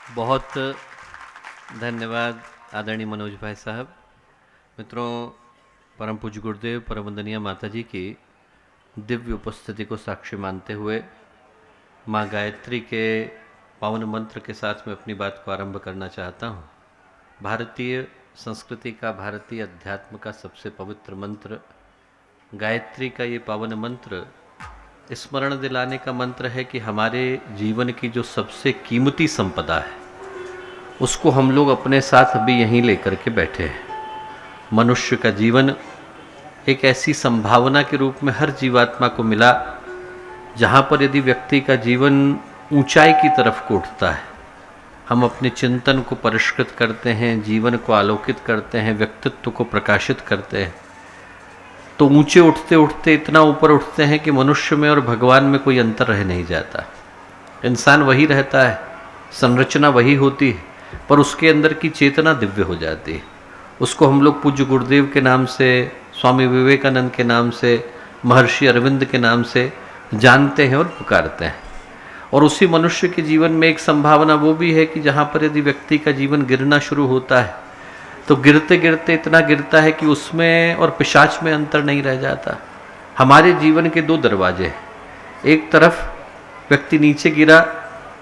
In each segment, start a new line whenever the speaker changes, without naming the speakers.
बहुत धन्यवाद आदरणीय मनोज भाई साहब। मित्रों, परम पूज्य गुरुदेव परम वंदनीय माता जी की दिव्य उपस्थिति को साक्षी मानते हुए माँ गायत्री के पावन मंत्र के साथ मैं अपनी बात को आरंभ करना चाहता हूँ। भारतीय संस्कृति का, भारतीय अध्यात्म का सबसे पवित्र मंत्र गायत्री का ये पावन मंत्र स्मरण दिलाने का मंत्र है कि हमारे जीवन की जो सबसे कीमती संपदा है उसको हम लोग अपने साथ अभी यहीं लेकर के बैठे हैं। मनुष्य का जीवन एक ऐसी संभावना के रूप में हर जीवात्मा को मिला जहाँ पर यदि व्यक्ति का जीवन ऊंचाई की तरफ को उठता है, हम अपने चिंतन को परिष्कृत करते हैं, जीवन को आलोकित करते हैं, व्यक्तित्व को प्रकाशित करते हैं, तो ऊंचे उठते उठते इतना ऊपर उठते हैं कि मनुष्य में और भगवान में कोई अंतर रह नहीं जाता। इंसान वही रहता है, संरचना वही होती है, पर उसके अंदर की चेतना दिव्य हो जाती है। उसको हम लोग पूज्य गुरुदेव के नाम से, स्वामी विवेकानंद के नाम से, महर्षि अरविंद के नाम से जानते हैं और पुकारते हैं। और उसी मनुष्य के जीवन में एक संभावना वो भी है कि जहाँ पर यदि व्यक्ति का जीवन गिरना शुरू होता है तो गिरते गिरते इतना गिरता है कि उसमें और पिशाच में अंतर नहीं रह जाता। हमारे जीवन के दो दरवाजे हैं। एक तरफ व्यक्ति नीचे गिरा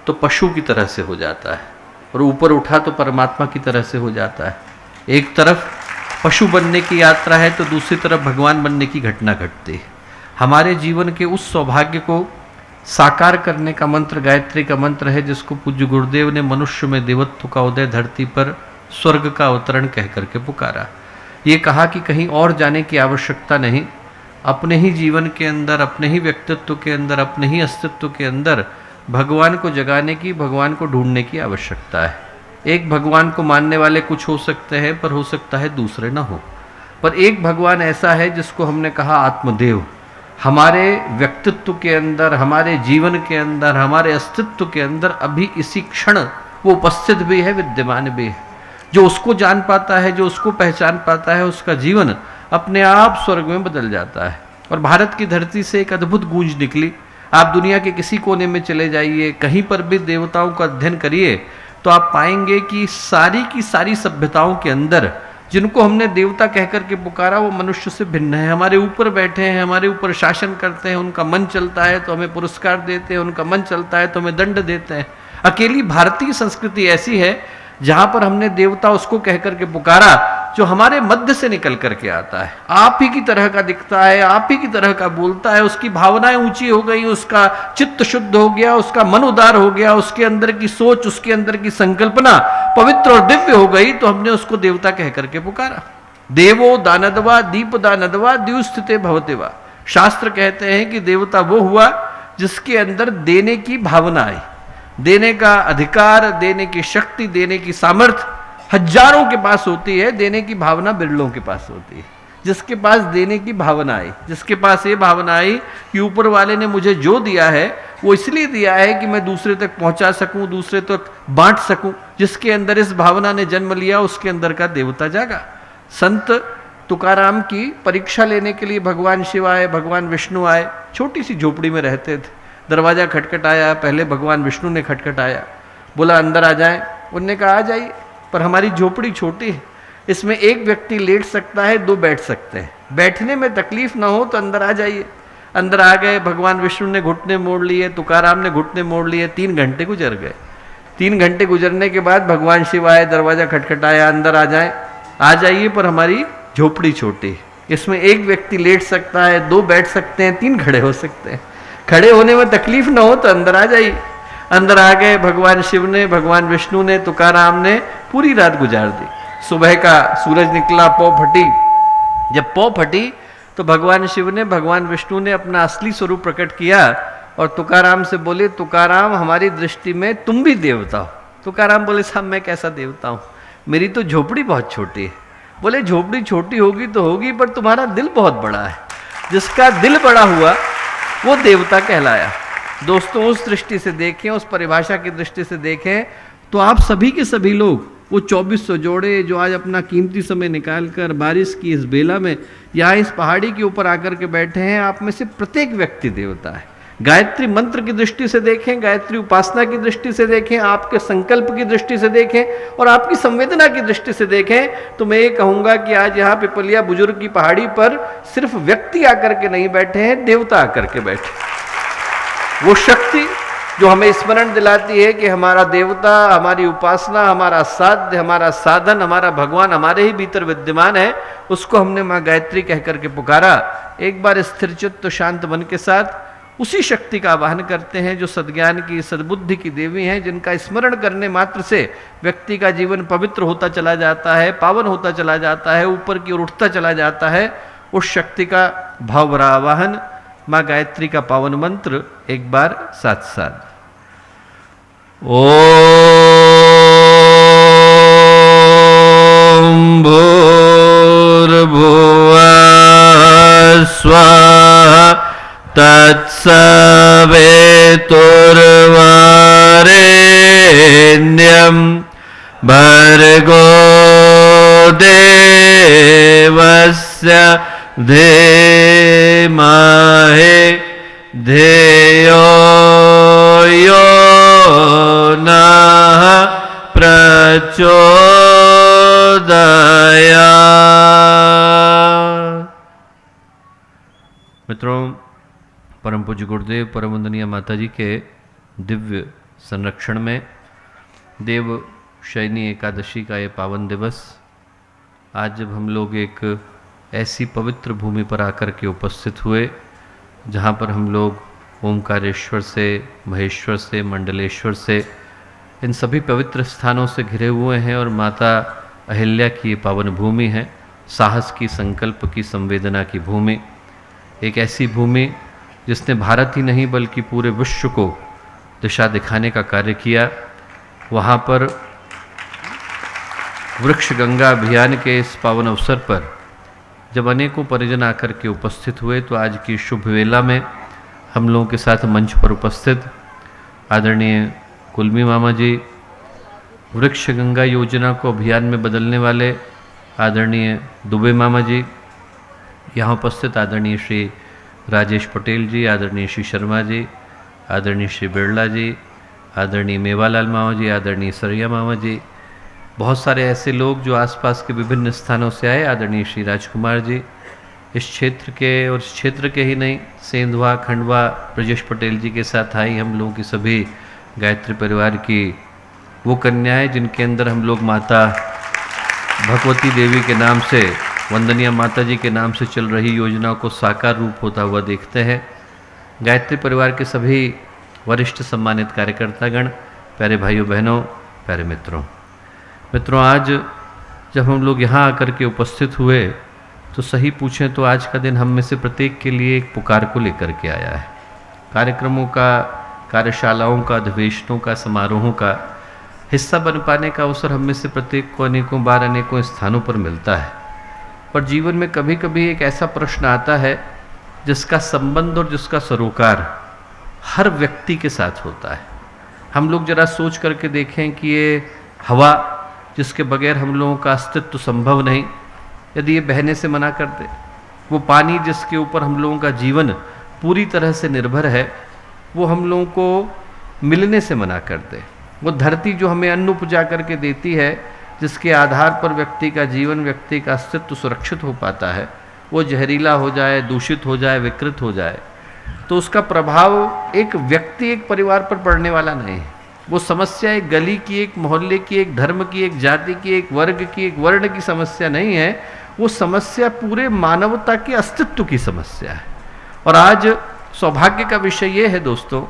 तो पशु की तरह से हो जाता है और ऊपर उठा तो परमात्मा की तरह से हो जाता है। एक तरफ पशु बनने की यात्रा है तो दूसरी तरफ भगवान बनने की घटना घटती है। हमारे जीवन के उस सौभाग्य को साकार करने का मंत्र गायत्री का मंत्र है, जिसको पूज्य गुरुदेव ने मनुष्य में देवत्व का उदय, धरती पर स्वर्ग का अवतरण कह करके पुकारा। ये कहा कि कहीं और जाने की आवश्यकता नहीं, अपने ही जीवन के अंदर, अपने ही व्यक्तित्व के अंदर, अपने ही अस्तित्व के अंदर भगवान को जगाने की, भगवान को ढूंढने की आवश्यकता है। एक भगवान को मानने वाले कुछ हो सकते हैं, पर हो सकता है दूसरे ना हो। पर एक भगवान ऐसा है जिसको हमने कहा आत्मदेव। हमारे व्यक्तित्व के अंदर, हमारे जीवन के अंदर, हमारे अस्तित्व के अंदर अभी इसी क्षण वो उपस्थित भी है, विद्यमान भी है। जो उसको जान पाता है, जो उसको पहचान पाता है, उसका जीवन अपने आप स्वर्ग में बदल जाता है। और भारत की धरती से एक अद्भुत गूंज निकली। आप दुनिया के किसी कोने में चले जाइए, कहीं पर भी देवताओं का अध्ययन करिए तो आप पाएंगे कि सारी की सारी सभ्यताओं के अंदर जिनको हमने देवता कहकर के पुकारा वो मनुष्य से भिन्न है। हमारे ऊपर बैठे हैं, हमारे ऊपर शासन करते हैं, उनका मन चलता है तो हमें पुरस्कार देते हैं, उनका मन चलता है तो हमें दंड देते हैं। अकेली भारतीय संस्कृति ऐसी है जहां पर हमने देवता उसको कहकर के पुकारा जो हमारे मध्य से निकल करके आता है, आप ही की तरह का दिखता है, आप ही की तरह का बोलता है, उसकी भावनाएं ऊंची हो गई, उसका चित्त शुद्ध हो गया, उसका मन उदार हो गया, उसके अंदर की सोच, उसके अंदर की संकल्पना पवित्र और दिव्य हो गई, तो हमने उसको देवता कह करके पुकारा। देवो दानदवा दीप दानदवा द्युस्थिते भवतेवा। शास्त्र कहते हैं कि देवता वो हुआ जिसके अंदर देने की भावना आई, देने का अधिकार, देने की शक्ति, देने की सामर्थ्य हजारों के पास होती है, देने की भावना बिरलों के पास होती है। जिसके पास देने की भावना आई, जिसके पास ये भावना आई कि ऊपर वाले ने मुझे जो दिया है वो इसलिए दिया है कि मैं दूसरे तक पहुंचा सकूं, दूसरे तक बांट सकूं, जिसके अंदर इस भावना ने जन्म लिया उसके अंदर का देवता जागा। संत तुकाराम की परीक्षा लेने के लिए भगवान शिव आए, भगवान विष्णु आए। छोटी सी झोपड़ी में रहते थे, दरवाजा खटखटाया, पहले भगवान विष्णु ने खटखटाया, बोला अंदर आ जाए। उनने कहा आ जाइए, पर हमारी झोपड़ी छोटी है, इसमें एक व्यक्ति लेट सकता है, दो बैठ सकते हैं, बैठने में तकलीफ ना हो तो अंदर आ जाइए। अंदर आ गए, भगवान विष्णु ने घुटने मोड़ लिए, तुकाराम ने घुटने मोड़ लिए, 3 घंटे गुजर गए। 3 घंटे गुजरने के बाद भगवान शिव आए, दरवाजा खटखटाया, अंदर आ जाए, आ जाइए, पर हमारी झोपड़ी छोटी है, इसमें एक व्यक्ति लेट सकता है, 2 बैठ सकते हैं, 3 खड़े हो सकते हैं, खड़े होने में तकलीफ ना हो तो अंदर आ जाइए। अंदर आ गए, भगवान शिव ने, भगवान विष्णु ने, तुकाराम ने पूरी रात गुजार दी। सुबह का सूरज निकला, पौ फटी। जब पौ फटी तो भगवान शिव ने, भगवान विष्णु ने अपना असली स्वरूप प्रकट किया और तुकाराम से बोले, तुकाराम हमारी दृष्टि में तुम भी देवता हो। तुकाराम बोले, साहब मैं कैसा देवता हूँ, मेरी तो झोपड़ी बहुत छोटी है। बोले झोपड़ी छोटी होगी तो होगी, पर तुम्हारा दिल बहुत बड़ा है, जिसका दिल बड़ा हुआ वो देवता कहलाया। दोस्तों उस दृष्टि से देखें, उस परिभाषा की दृष्टि से देखें तो आप सभी के सभी लोग, वो 2400 जोड़े जो आज अपना कीमती समय निकालकर बारिश की इस बेला में यहाँ इस पहाड़ी के ऊपर आकर के बैठे हैं, आप में से प्रत्येक व्यक्ति देवता है। गायत्री मंत्र की दृष्टि से देखें, गायत्री उपासना की दृष्टि से देखें, आपके संकल्प की दृष्टि से देखें और आपकी संवेदना की दृष्टि से देखें, तो मैं ये कहूंगा कि आज यहाँ पिपलिया बुजुर्ग की पहाड़ी पर सिर्फ व्यक्ति आकर के नहीं बैठे हैं, देवता आकर के बैठे। वो शक्ति जो हमें स्मरण दिलाती है कि हमारा देवता, हमारी उपासना, हमारा साध्य, हमारा साधन, हमारा भगवान हमारे ही भीतर विद्यमान है, उसको हमने माँ गायत्री कह करके पुकारा। एक बार स्थिर चित्त शांत मन के साथ उसी शक्ति का आवाहन करते हैं जो सद्ज्ञान की, सद्बुद्धि की देवी हैं, जिनका स्मरण करने मात्र से व्यक्ति का जीवन पवित्र होता चला जाता है, पावन होता चला जाता है, ऊपर की ओर उठता चला जाता है। उस शक्ति का भावभरा आवाहन, माँ गायत्री का पावन मंत्र एक बार साथ साथ। ओम भूर्भुवः स्वः तत्सवितुर्वरेण्यं भर्गो देवस्य धीमहि धियो यो नः प्रचोदयात्। मित्रों, परम पूज्य गुरुदेव परम वंदनीय माता जी के दिव्य संरक्षण में देव शयनी एकादशी का ये पावन दिवस, आज जब हम लोग एक ऐसी पवित्र भूमि पर आकर के उपस्थित हुए जहाँ पर हम लोग ओमकारेश्वर से, महेश्वर से, मंडलेश्वर से, इन सभी पवित्र स्थानों से घिरे हुए हैं और माता अहिल्या की ये पावन भूमि है, साहस की, संकल्प की, संवेदना की भूमि। एक ऐसी भूमि जिसने भारत ही नहीं बल्कि पूरे विश्व को दिशा दिखाने का कार्य किया। वहाँ पर वृक्ष गंगा अभियान के इस पावन अवसर पर जब अनेकों परिजन आकर के उपस्थित हुए, तो आज की शुभ वेला में हम लोगों के साथ मंच पर उपस्थित आदरणीय कुलमी मामा जी, वृक्ष गंगा योजना को अभियान में बदलने वाले आदरणीय दुबे मामा जी, यहाँ उपस्थित आदरणीय श्री राजेश पटेल जी, आदरणीय श्री शर्मा जी, आदरणीय श्री बिरला जी, आदरणीय मेवालाल मामा जी, आदरणीय सरिया मामा जी, बहुत सारे ऐसे लोग जो आसपास के विभिन्न स्थानों से आए, आदरणीय श्री राजकुमार जी, इस क्षेत्र के और इस क्षेत्र के ही नहीं, सेंधवा, खंडवा, ब्रजेश पटेल जी के साथ आई हम लोगों की सभी गायत्री परिवार की वो कन्याएं जिनके अंदर हम लोग माता भगवती देवी के नाम से, वंदनीय माता जी के नाम से चल रही योजना को साकार रूप होता हुआ देखते हैं। गायत्री परिवार के सभी वरिष्ठ सम्मानित कार्यकर्तागण, प्यारे भाइयों बहनों, प्यारे मित्रों, आज जब हम लोग यहाँ आकर के उपस्थित हुए तो सही पूछें तो आज का दिन हम में से प्रत्येक के लिए एक पुकार को लेकर के आया है। कार्यक्रमों का, कार्यशालाओं का, अधिवेशनों का, समारोहों का हिस्सा बन पाने का अवसर हम में से प्रत्येक को अनेकों बार अनेकों स्थानों पर मिलता है, पर जीवन में कभी कभी एक ऐसा प्रश्न आता है जिसका संबंध और जिसका सरोकार हर व्यक्ति के साथ होता है। हम लोग जरा सोच करके देखें कि ये हवा जिसके बगैर हम लोगों का अस्तित्व संभव नहीं, यदि ये बहने से मना कर दे, वो पानी जिसके ऊपर हम लोगों का जीवन पूरी तरह से निर्भर है, वो हम लोगों को मिलने से मना कर दे, वो धरती जो हमें अन्न उपजा करके देती है, जिसके आधार पर व्यक्ति का जीवन, व्यक्ति का अस्तित्व सुरक्षित हो पाता है, वो जहरीला हो जाए, दूषित हो जाए, विकृत हो जाए, तो उसका प्रभाव एक व्यक्ति, एक परिवार पर पड़ने वाला नहीं है। वो समस्या एक गली की, एक मोहल्ले की, एक धर्म की, एक जाति की, एक वर्ग की, एक वर्ण की समस्या नहीं है, वो समस्या पूरे मानवता के अस्तित्व की समस्या है। और आज सौभाग्य का विषय ये है दोस्तों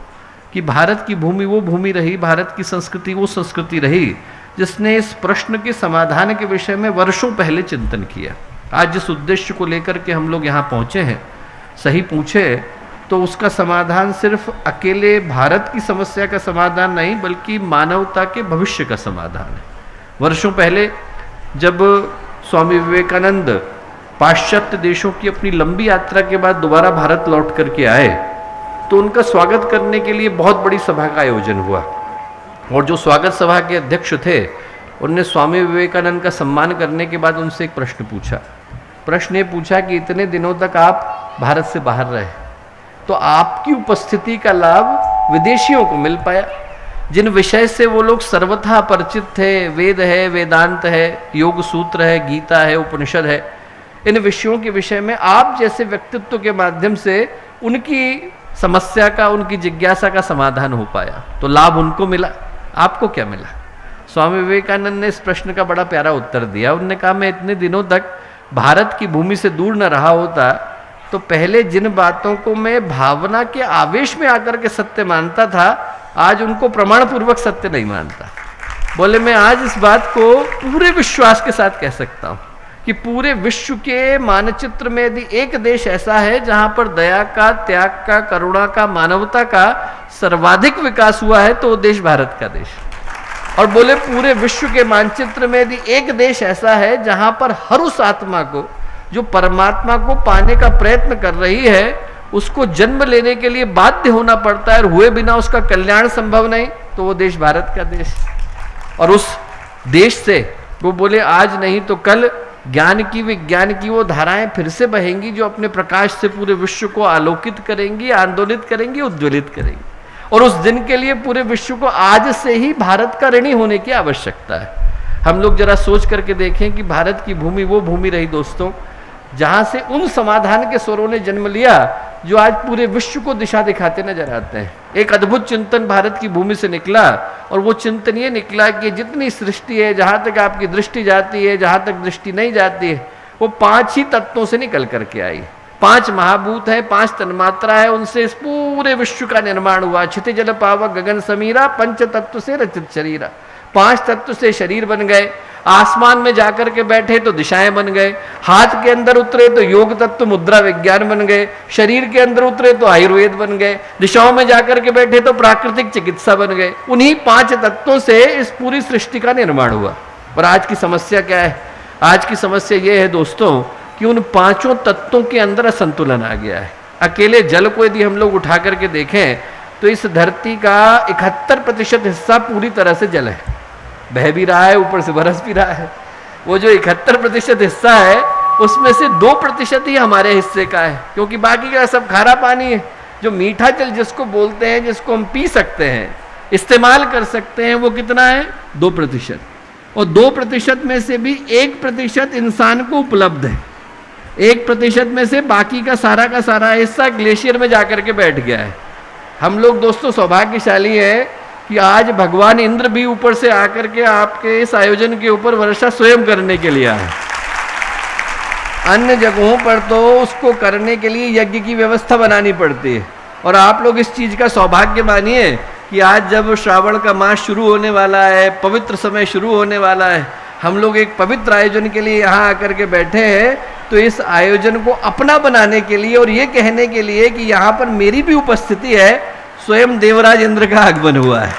कि भारत की भूमि वो भूमि रही, भारत की संस्कृति वो संस्कृति रही जिसने इस प्रश्न के समाधान के विषय में वर्षों पहले चिंतन किया। आज जिस उद्देश्य को लेकर के हम लोग यहाँ पहुँचे हैं, सही पूछे तो उसका समाधान सिर्फ अकेले भारत की समस्या का समाधान नहीं, बल्कि मानवता के भविष्य का समाधान है। वर्षों पहले जब स्वामी विवेकानंद पाश्चात्य देशों की अपनी लंबी यात्रा के बाद दोबारा भारत लौट करके आए, तो उनका स्वागत करने के लिए बहुत बड़ी सभा का आयोजन हुआ। और जो स्वागत सभा के अध्यक्ष थे, उनने स्वामी विवेकानंद का सम्मान करने के बाद उनसे एक प्रश्न पूछा। प्रश्न ये पूछा कि इतने दिनों तक आप भारत से बाहर रहे,
तो आपकी उपस्थिति का लाभ विदेशियों को मिल पाया। जिन विषय से वो लोग सर्वथा परिचित थे, वेद है, वेदांत है, योग सूत्र है, गीता है, उपनिषद है, इन विषयों के विषय में आप जैसे व्यक्तित्व के माध्यम से उनकी समस्या का, उनकी जिज्ञासा का समाधान हो पाया, तो लाभ उनको मिला। आपको क्या मिला? स्वामी विवेकानंद ने इस प्रश्न का बड़ा प्यारा उत्तर दिया। उन्होंने कहा, मैं इतने दिनों तक भारत की भूमि से दूर न रहा होता तो पहले जिन बातों को मैं भावना के आवेश में आकर के सत्य मानता था, आज उनको प्रमाण पूर्वक सत्य नहीं मानता। बोले, मैं आज इस बात को पूरे विश्वास के साथ कह सकता हूं कि पूरे विश्व के मानचित्र में यदि एक देश ऐसा है जहां पर दया का, त्याग का, करुणा का, मानवता का सर्वाधिक विकास हुआ है, तो वो देश भारत का देश। और बोले, पूरे विश्व के मानचित्र में यदि एक देश ऐसा है जहां पर हर उस आत्मा को जो परमात्मा को पाने का प्रयत्न कर रही है, उसको जन्म लेने के लिए बाध्य होना पड़ता है और हुए बिना उसका कल्याण संभव नहीं, तो वो देश भारत का देश। और उस देश से वो बोले, आज नहीं तो कल ज्ञान की, विज्ञान की वो धाराएं फिर से बहेंगी जो अपने प्रकाश से पूरे विश्व को आलोकित करेंगी, आंदोलित करेंगी, उज्ज्वलित करेंगी। और उस दिन के लिए पूरे विश्व को आज से ही भारत का ऋणी होने की आवश्यकता है। हम लोग जरा सोच करके देखें कि भारत की भूमि वो भूमि रही दोस्तों जहां से उन समाधान के स्वरों ने जन्म लिया जो आज पूरे विश्व को दिशा दिखाते नजर आते हैं। एक अद्भुत चिंतन भारत की भूमि से निकला, और वो चिंतन ये निकला कि जितनी सृष्टि है, जहां तक आपकी दृष्टि जाती है, जहां तक दृष्टि नहीं जाती है, वो 5 ही तत्वों से निकल करके आई। 5 महाभूत है, 5 तन्मात्रा है, उनसे इस पूरे विश्व का निर्माण हुआ। क्षिति जल पावक गगन समीरा, 5 तत्व से रचित शरीरा। 5 तत्व से शरीर बन गए। आसमान में जाकर के बैठे तो दिशाएं बन गए, हाथ के अंदर उतरे तो योग तत्व मुद्रा विज्ञान बन गए, शरीर के अंदर उतरे तो आयुर्वेद बन गए, दिशाओं में जाकर के बैठे तो प्राकृतिक चिकित्सा बन गए। उन्हीं 5 तत्वों से इस पूरी सृष्टि का निर्माण हुआ। और आज की समस्या क्या है? आज की समस्या यह है दोस्तों कि उन 5 तत्वों के अंदर असंतुलन आ गया है। अकेले जल को यदि हम लोग उठा करके देखें तो इस धरती का 71% हिस्सा पूरी तरह से जल है, बह भी रहा है, ऊपर से बरस भी रहा है। वो जो 71% हिस्सा है उसमें से 2% ही हमारे हिस्से का है, क्योंकि बाकी का सब खारा पानी है। जो मीठा जल जिसको बोलते हैं, जिसको हम पी सकते हैं, इस्तेमाल कर सकते हैं, वो कितना है? 2%। और 2% में से भी 1% इंसान को उपलब्ध है। 1% में से बाकी का सारा हिस्सा ग्लेशियर में जाकर के बैठ गया है। हम लोग दोस्तों सौभाग्यशाली है कि आज भगवान इंद्र भी ऊपर से आकर के आपके इस आयोजन के ऊपर वर्षा स्वयं करने के लिए आए। अन्य जगहों पर तो उसको करने के लिए यज्ञ की व्यवस्था बनानी पड़ती है, और आप लोग इस चीज का सौभाग्य मानिए कि आज जब श्रावण का मास शुरू होने वाला है, पवित्र समय शुरू होने वाला है, हम लोग एक पवित्र आयोजन के लिए यहाँ आकर के बैठे हैं, तो इस आयोजन को अपना बनाने के लिए और ये कहने के लिए कि यहाँ पर मेरी भी उपस्थिति है, स्वयं देवराज इंद्र का आगमन हुआ है।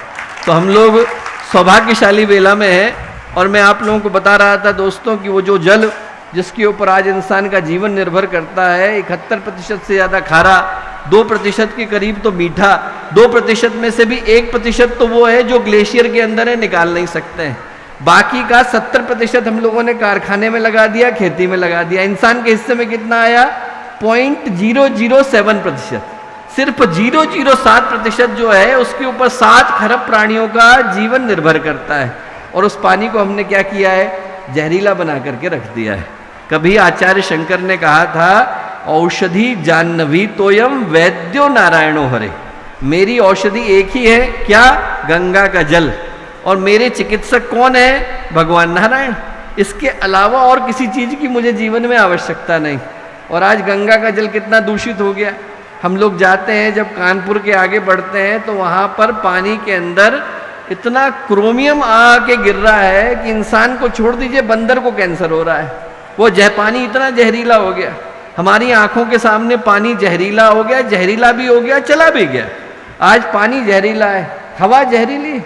तो हम लोग सौभाग्यशाली वेला में हैं। और मैं आप लोगों को बता रहा था दोस्तों कि वो जो जल जिसके ऊपर आज इंसान का जीवन निर्भर करता है, 71% से ज़्यादा खारा, 2% के करीब तो मीठा, 2% में से भी 1% तो वो है जो ग्लेशियर के अंदर है, निकाल नहीं सकते हैं। बाकी का 70% हम लोगों ने कारखाने में लगा दिया, खेती में लगा दिया। इंसान के हिस्से में कितना आया? 0.007%। सिर्फ 0.07% जो है उसके ऊपर 7 खरब प्राणियों का जीवन निर्भर करता है। और उस पानी को हमने क्या किया है? जहरीला बना करके रख दिया है। कभी आचार्य शंकर ने कहा था, औषधि जाह्नवी तोयम वैद्यो नारायणो हरे। मेरी औषधि एक ही है, क्या? गंगा का जल। और मेरे चिकित्सक कौन है? भगवान नारायण। इसके अलावा और किसी चीज की मुझे जीवन में आवश्यकता नहीं। और आज गंगा का जल कितना दूषित हो गया। हम लोग जाते हैं, जब कानपुर के आगे बढ़ते हैं तो वहां पर पानी के अंदर इतना क्रोमियम आके गिर रहा है कि इंसान को छोड़ दीजिए, बंदर को कैंसर हो रहा है। वो पानी इतना जहरीला हो गया। हमारी आंखों के सामने पानी जहरीला हो गया, जहरीला भी हो गया, चला भी गया। आज पानी जहरीला है, हवा जहरीली।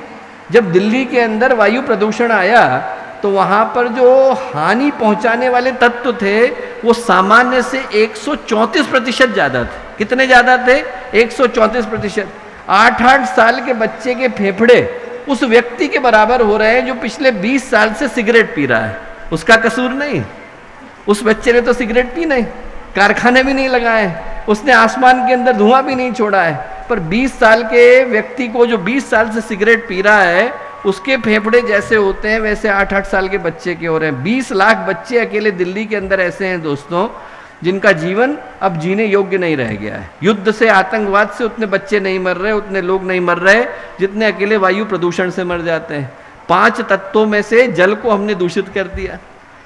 जब दिल्ली के अंदर वायु प्रदूषण आया तो वहां पर जो हानि पहुंचाने वाले तत्व थे वो सामान्य से 134% ज्यादा थे। कितने ज्यादा थे? 134%। 8-8 साल के बच्चे के फेफड़े उस व्यक्ति के बराबर हो रहे हैं जो पिछले 20 साल से सिगरेट पी रहा है। उसका कसूर नहीं, उस बच्चे ने तो सिगरेट पी नहीं, कारखाने भी नहीं लगाए, उसने आसमान के अंदर धुआं भी नहीं छोड़ा है, पर 20 साल के व्यक्ति को जो 20 साल से सिगरेट पी रहा है, उसके फेफड़े जैसे होते हैं वैसे 8-8 साल के बच्चे के हो रहे हैं। 20 लाख बच्चे अकेले दिल्ली के अंदर ऐसे हैं दोस्तों, जिनका जीवन अब जीने योग्य नहीं रह गया है। युद्ध से, आतंकवाद से उतने बच्चे नहीं मर रहे, उतने लोग नहीं मर रहे जितने अकेले वायु प्रदूषण से मर जाते हैं। 5 तत्वों में से जल को हमने दूषित कर दिया,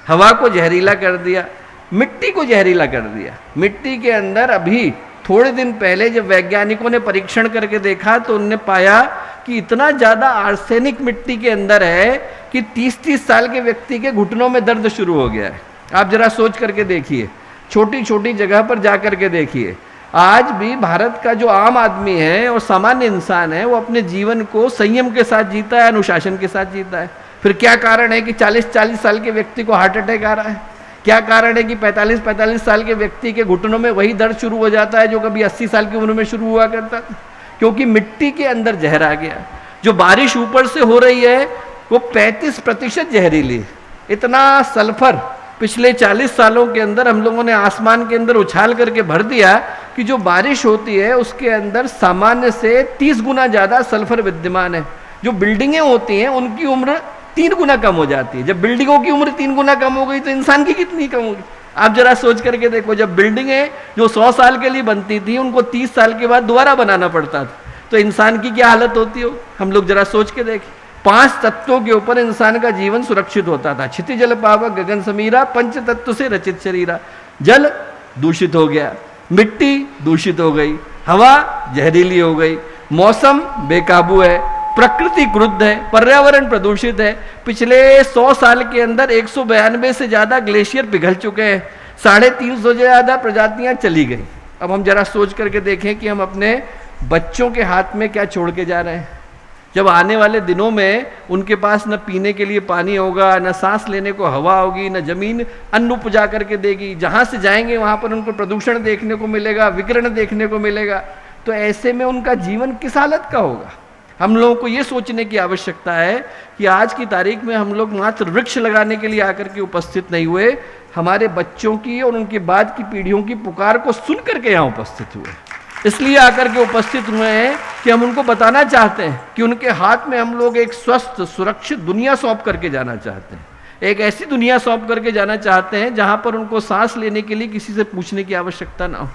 हवा को जहरीला कर दिया, मिट्टी को जहरीला कर दिया। मिट्टी के अंदर अभी थोड़े दिन पहले जब वैज्ञानिकों ने परीक्षण करके देखा तो उन्होंने पाया कि इतना ज़्यादा आर्सेनिक मिट्टी के अंदर है कि 30-30 साल के व्यक्ति के घुटनों में दर्द शुरू हो गया है। आप जरा सोच करके देखिए, छोटी छोटी जगह पर जा करके देखिए। आज भी भारत का जो आम आदमी है और सामान्य इंसान है, वो अपने जीवन को संयम के साथ जीता है, अनुशासन के साथ जीता है। फिर क्या कारण है कि 40-40 साल के व्यक्ति को हार्ट अटैक आ रहा है? क्या कारण है कि 45-45 साल के व्यक्ति के घुटनों में वही दर्द शुरू हो जाता है जो कभी 80 साल की उम्र में शुरू हुआ करता था? क्योंकि मिट्टी के अंदर जहर आ गया। जो बारिश ऊपर से हो रही है वो 35% जहरीली। इतना सल्फर पिछले 40 सालों के अंदर हम लोगों ने आसमान के अंदर उछाल करके भर दिया कि जो बारिश होती है उसके अंदर सामान्य से 30 गुना ज़्यादा सल्फर विद्यमान है। जो बिल्डिंगें होती हैं उनकी उम्र 3 गुना कम हो जाती है। जब बिल्डिंगों की उम्र 3 गुना कम हो गई तो इंसान की कितनी कम होगी? आप जरा सोच करके देखो, जब बिल्डिंगें जो 100 साल के लिए बनती थी उनको 30 साल के बाद दोबारा बनाना पड़ता था, तो इंसान की क्या हालत होती हो? हम लोग जरा सोच के देखें। 5 तत्वों के ऊपर इंसान का जीवन सुरक्षित होता था। क्षिति जल पावक गगन समीरा, 5 तत्व से रचित शरीरा। जल दूषित हो गया, मिट्टी दूषित हो गई, हवा जहरीली हो गई, मौसम बेकाबू है, प्रकृति क्रुद्ध है, पर्यावरण प्रदूषित है। पिछले 100 साल के अंदर 192 से ज्यादा ग्लेशियर पिघल चुके हैं, 350 से ज्यादा प्रजातियां चली गई। अब हम जरा सोच करके देखें कि हम अपने बच्चों के हाथ में क्या छोड़ के जा रहे हैं। जब आने वाले दिनों में उनके पास न पीने के लिए पानी होगा, न सांस लेने को हवा होगी, न जमीन अन्न उपजा करके देगी, जहां से जाएंगे वहां पर उनको प्रदूषण देखने को मिलेगा, विकिरण देखने को मिलेगा, तो ऐसे में उनका जीवन किस हालत का होगा? हम लोगों को ये सोचने की आवश्यकता है कि आज की तारीख में हम लोग मात्र वृक्ष लगाने के लिए आकर के उपस्थित नहीं हुए, हमारे बच्चों की और उनके बाद की पीढ़ियों की पुकार को सुन करके यहाँ उपस्थित हुए। इसलिए आकर के उपस्थित हुए हैं कि हम उनको बताना चाहते हैं कि उनके हाथ में हम लोग एक स्वस्थ सुरक्षित दुनिया सौंप करके जाना चाहते हैं। एक ऐसी दुनिया सौंप करके जाना चाहते हैं जहां पर उनको सांस लेने के लिए किसी से पूछने की आवश्यकता ना हो।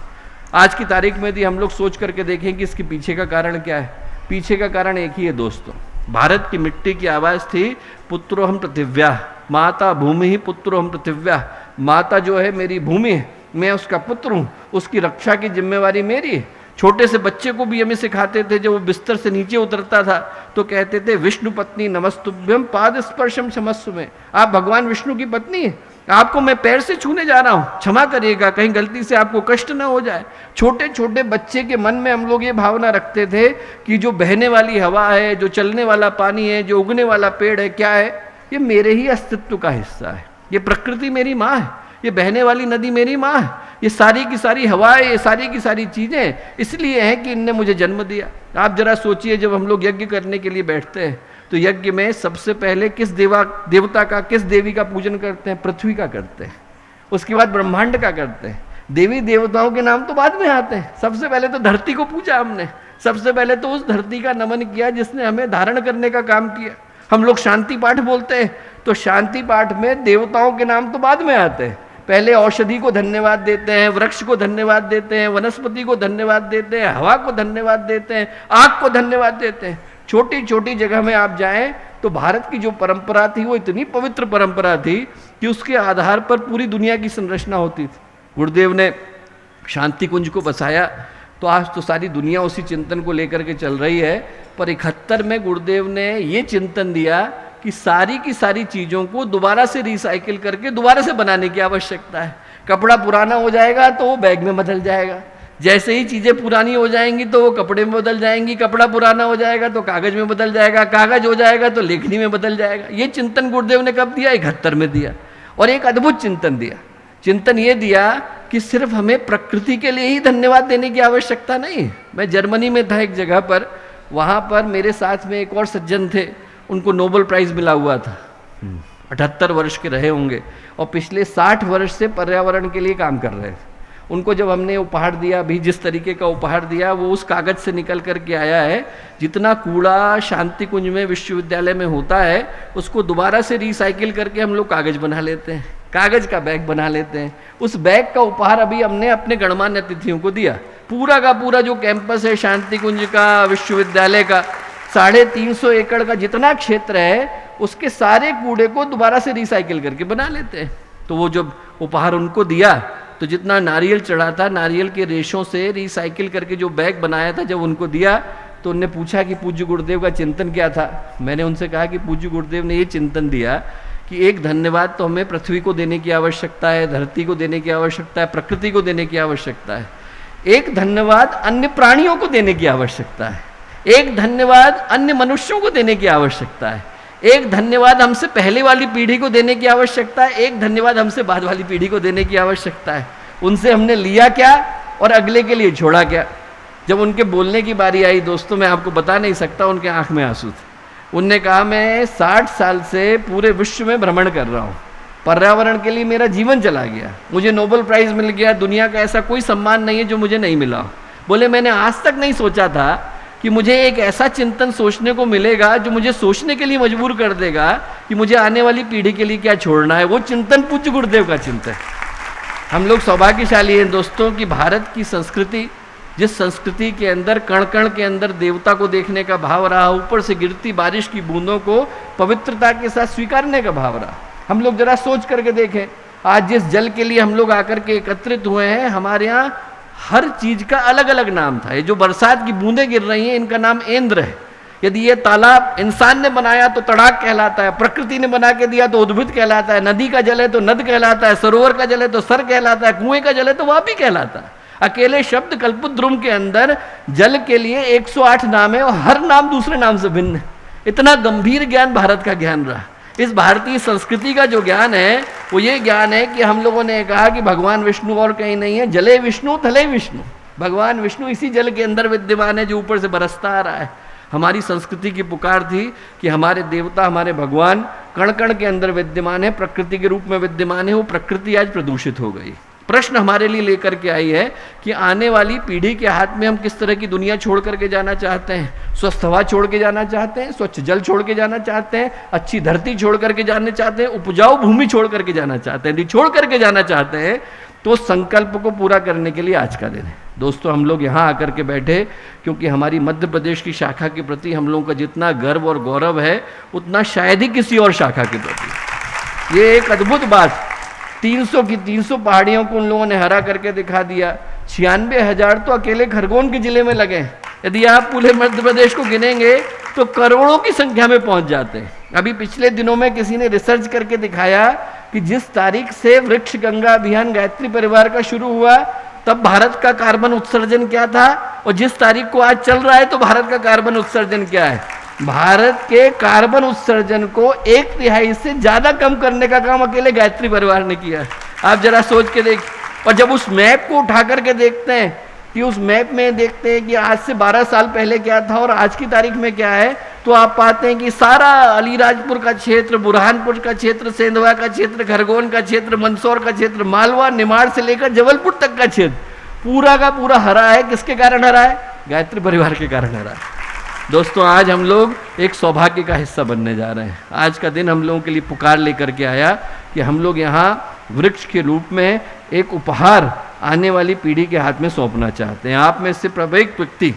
आज की तारीख में यदि हम लोग सोच करके देखें कि इसके पीछे का कारण क्या है, पीछे का कारण एक ही है दोस्तों। भारत की मिट्टी की आवाज थी, पुत्रोहम पृथिव्या, माता भूमि ही पुत्रोहम पृथिव्या। माता जो है मेरी भूमि है, मैं उसका पुत्र हूँ, उसकी रक्षा की जिम्मेवारी मेरी है। छोटे से बच्चे को भी हमें सिखाते थे, जब वो बिस्तर से नीचे उतरता था तो कहते थे विष्णु पत्नी नमस्तुभ्यम पाद स्पर्शम क्षमस्व में। आप भगवान विष्णु की पत्नी है, आपको मैं पैर से छूने जा रहा हूँ, क्षमा करिएगा, कहीं गलती से आपको कष्ट ना हो जाए। छोटे छोटे बच्चे के मन में हम लोग ये भावना रखते थे कि जो बहने वाली हवा है, जो चलने वाला पानी है, जो उगने वाला पेड़ है, क्या है? ये मेरे ही अस्तित्व का हिस्सा है। ये प्रकृति मेरी माँ है, ये बहने वाली नदी मेरी माँ है, ये सारी की सारी हवाएं, ये सारी की सारी चीजें इसलिए हैं कि इनने मुझे जन्म दिया। आप जरा सोचिए, जब हम लोग यज्ञ करने के लिए बैठते हैं तो यज्ञ में सबसे पहले किस देवता का, किस देवी का पूजन करते हैं? पृथ्वी का करते हैं। उसके बाद ब्रह्मांड का करते हैं। देवी देवताओं के नाम तो बाद में आते हैं। सबसे पहले तो धरती को पूजा हमने, सबसे पहले तो उस धरती का नमन किया जिसने हमें धारण करने का काम किया। हम लोग शांति पाठ बोलते हैं तो शांति पाठ में देवताओं के नाम तो बाद में आते हैं। पहले औषधि को धन्यवाद देते हैं, वृक्ष को धन्यवाद देते हैं, वनस्पति को धन्यवाद देते हैं, हवा को धन्यवाद देते हैं, आग को धन्यवाद देते हैं। छोटी छोटी जगह में आप जाएं तो भारत की जो परंपरा थी वो इतनी पवित्र परंपरा थी कि उसके आधार पर पूरी दुनिया की संरचना होती थी। गुरुदेव ने शांति कुंज को बसाया तो आज तो सारी दुनिया उसी चिंतन को लेकर के चल रही है। पर 71 में गुरुदेव ने ये चिंतन दिया कि सारी की सारी चीज़ों को दोबारा से रिसाइकिल करके दोबारा से बनाने की आवश्यकता है। कपड़ा पुराना हो जाएगा तो वो बैग में बदल जाएगा, जैसे ही चीज़ें पुरानी हो जाएंगी तो वो कपड़े में बदल जाएंगी, कपड़ा पुराना हो जाएगा तो कागज़ में बदल जाएगा, कागज़ हो जाएगा तो लेखनी में बदल जाएगा। ये चिंतन गुरुदेव ने कब दिया? 71 में दिया। और एक अद्भुत चिंतन दिया। चिंतन ये दिया कि सिर्फ हमें प्रकृति के लिए ही धन्यवाद देने की आवश्यकता नहीं। मैं जर्मनी में था एक जगह पर, वहाँ पर मेरे साथ में एक और सज्जन थे, उनको नोबेल प्राइज़ मिला हुआ था। 78 वर्ष के रहे होंगे और पिछले 60 वर्ष से पर्यावरण के लिए काम कर रहे थे। उनको जब हमने उपहार दिया, अभी जिस तरीके का उपहार दिया वो उस कागज से निकल करके आया है। जितना कूड़ा शांति कुंज में विश्वविद्यालय में होता है उसको दोबारा से रिसाइकिल करके हम लोग कागज बना लेते हैं, कागज का बैग बना लेते हैं। उस बैग का उपहार अभी हमने अपने गणमान्य अतिथियों को दिया। पूरा का पूरा जो कैंपस है शांति कुंज का, विश्वविद्यालय का, 350 एकड़ का जितना क्षेत्र है उसके सारे कूड़े को दोबारा से रिसाइकिल करके बना लेते हैं। तो वो जब उपहार उनको दिया तो जितना नारियल चढ़ा था, नारियल के रेशों से रिसाइकिल करके जो बैग बनाया था, जब उनको दिया तो उनने पूछा कि पूज्य गुरुदेव का चिंतन क्या था। मैंने उनसे कहा कि पूज्य गुरुदेव ने ये चिंतन दिया कि एक धन्यवाद तो हमें पृथ्वी को देने की आवश्यकता है, धरती को देने की आवश्यकता है, प्रकृति को देने की आवश्यकता है। एक धन्यवाद अन्य प्राणियों को देने की आवश्यकता है। एक धन्यवाद अन्य मनुष्यों को देने की आवश्यकता है। एक धन्यवाद हमसे पहले वाली पीढ़ी को देने की आवश्यकता है। एक धन्यवाद हमसे बाद वाली पीढ़ी को देने की आवश्यकता है। उनसे हमने लिया क्या और अगले के लिए छोड़ा क्या। जब उनके बोलने की बारी आई दोस्तों, मैं आपको बता नहीं सकता, उनके आंख में आंसू थे। उनने कहा मैं 60 साल से पूरे विश्व में भ्रमण कर रहा हूँ, पर्यावरण के लिए मेरा जीवन चला गया, मुझे नोबेल प्राइज मिल गया, दुनिया का ऐसा कोई सम्मान नहीं है जो मुझे नहीं मिला। बोले मैंने आज तक नहीं सोचा था कि मुझे एक ऐसा चिंतन सोचने को मिलेगा जो मुझे सोचने के लिए मजबूर कर देगा कि मुझे आने वाली पीढ़ी के लिए क्या छोड़ना है। वो चिंतन पूज्य गुरुदेव का चिंतन। हम लोग सौभाग्यशाली हैं दोस्तों कि भारत की संस्कृति, जिस संस्कृति के अंदर कण कण के अंदर देवता को देखने का भाव रहा, ऊपर से गिरती बारिश की बूंदों को पवित्रता के साथ स्वीकारने का भाव रहा। हम लोग जरा सोच करके देखें, आज जिस जल के लिए हम लोग आकर के एकत्रित हुए हैं, हमारे यहाँ हर चीज का अलग अलग नाम था। ये जो बरसात की बूंदें गिर रही हैं इनका नाम इंद्र है। यदि ये तालाब इंसान ने बनाया तो तड़ाक कहलाता है, प्रकृति ने बना के दिया तो उद्भिद कहलाता है, नदी का जल है तो नद कहलाता है, सरोवर का जल है तो सर कहलाता है, कुएं का जल है तो वापी कहलाता है। अकेले शब्द कल्पद्रुम के अंदर जल के लिए 108 नाम है और हर नाम दूसरे नाम से भिन्न है। इतना गंभीर ज्ञान भारत का ज्ञान रहा। इस भारतीय संस्कृति का जो ज्ञान है वो ये ज्ञान है कि हम लोगों ने कहा कि भगवान विष्णु और कहीं नहीं है, जले विष्णु थले विष्णु। भगवान विष्णु इसी जल के अंदर विद्यमान है जो ऊपर से बरसता आ रहा है। हमारी संस्कृति की पुकार थी कि हमारे देवता, हमारे भगवान कण कण के अंदर विद्यमान है, प्रकृति के रूप में विद्यमान है। वो प्रकृति आज प्रदूषित हो गई। प्रश्न हमारे लिए लेकर के आई है कि आने वाली पीढ़ी के हाथ में हम किस तरह की दुनिया छोड़ करके जाना चाहते हैं। स्वस्थ हवा छोड़ के जाना चाहते हैं, स्वच्छ जल छोड़ के जाना चाहते हैं, अच्छी धरती छोड़ करके जाना चाहते हैं, उपजाऊ भूमि छोड़ करके जाना चाहते हैं। यदि छोड़ करके जाना चाहते हैं तो संकल्प को पूरा करने के लिए आज का दिन है। दोस्तों हम लोग यहाँ आकर के बैठे क्योंकि हमारी मध्य प्रदेश की शाखा के प्रति हम लोगों का जितना गर्व और गौरव है उतना शायद ही किसी और शाखा के प्रति। ये एक अद्भुत बात, 300 की 300 पहाड़ियों को उन लोगों ने हरा करके दिखा दिया। 96,000 तो अकेले खरगोन के जिले में लगे। यदि आप पूरे मध्य प्रदेश को गिनेंगे तो करोड़ों की संख्या में पहुंच जाते हैं। अभी पिछले दिनों में किसी ने रिसर्च करके दिखाया कि जिस तारीख से वृक्ष गंगा अभियान गायत्री परिवार का शुरू हुआ तब भारत का कार्बन उत्सर्जन क्या था और जिस तारीख को आज चल रहा है तो भारत का कार्बन उत्सर्जन क्या है। भारत के कार्बन उत्सर्जन को 1/3 से ज्यादा कम करने का काम अकेले गायत्री परिवार ने किया। आप जरा सोच के देख। और जब उस मैप को उठा करके देखते हैं कि उस मैप में देखते हैं कि आज से 12 साल पहले क्या था और आज की तारीख में क्या है, तो आप पाते हैं कि सारा अलीराजपुर का क्षेत्र, बुरहानपुर का क्षेत्र, सेंधवा का क्षेत्र, खरगोन का क्षेत्र, मंदसौर का क्षेत्र, मालवा, निमाड़ से लेकर जबलपुर तक का क्षेत्र पूरा का पूरा हरा है। किसके कारण हरा है? गायत्री परिवार के कारण हरा है। दोस्तों आज हम लोग एक सौभाग्य का हिस्सा बनने जा रहे हैं। आज का दिन हम लोगों के लिए पुकार लेकर के आया कि हम लोग यहाँ वृक्ष के रूप में एक उपहार आने वाली पीढ़ी के हाथ में सौंपना चाहते हैं। आप में से प्रत्येक व्यक्ति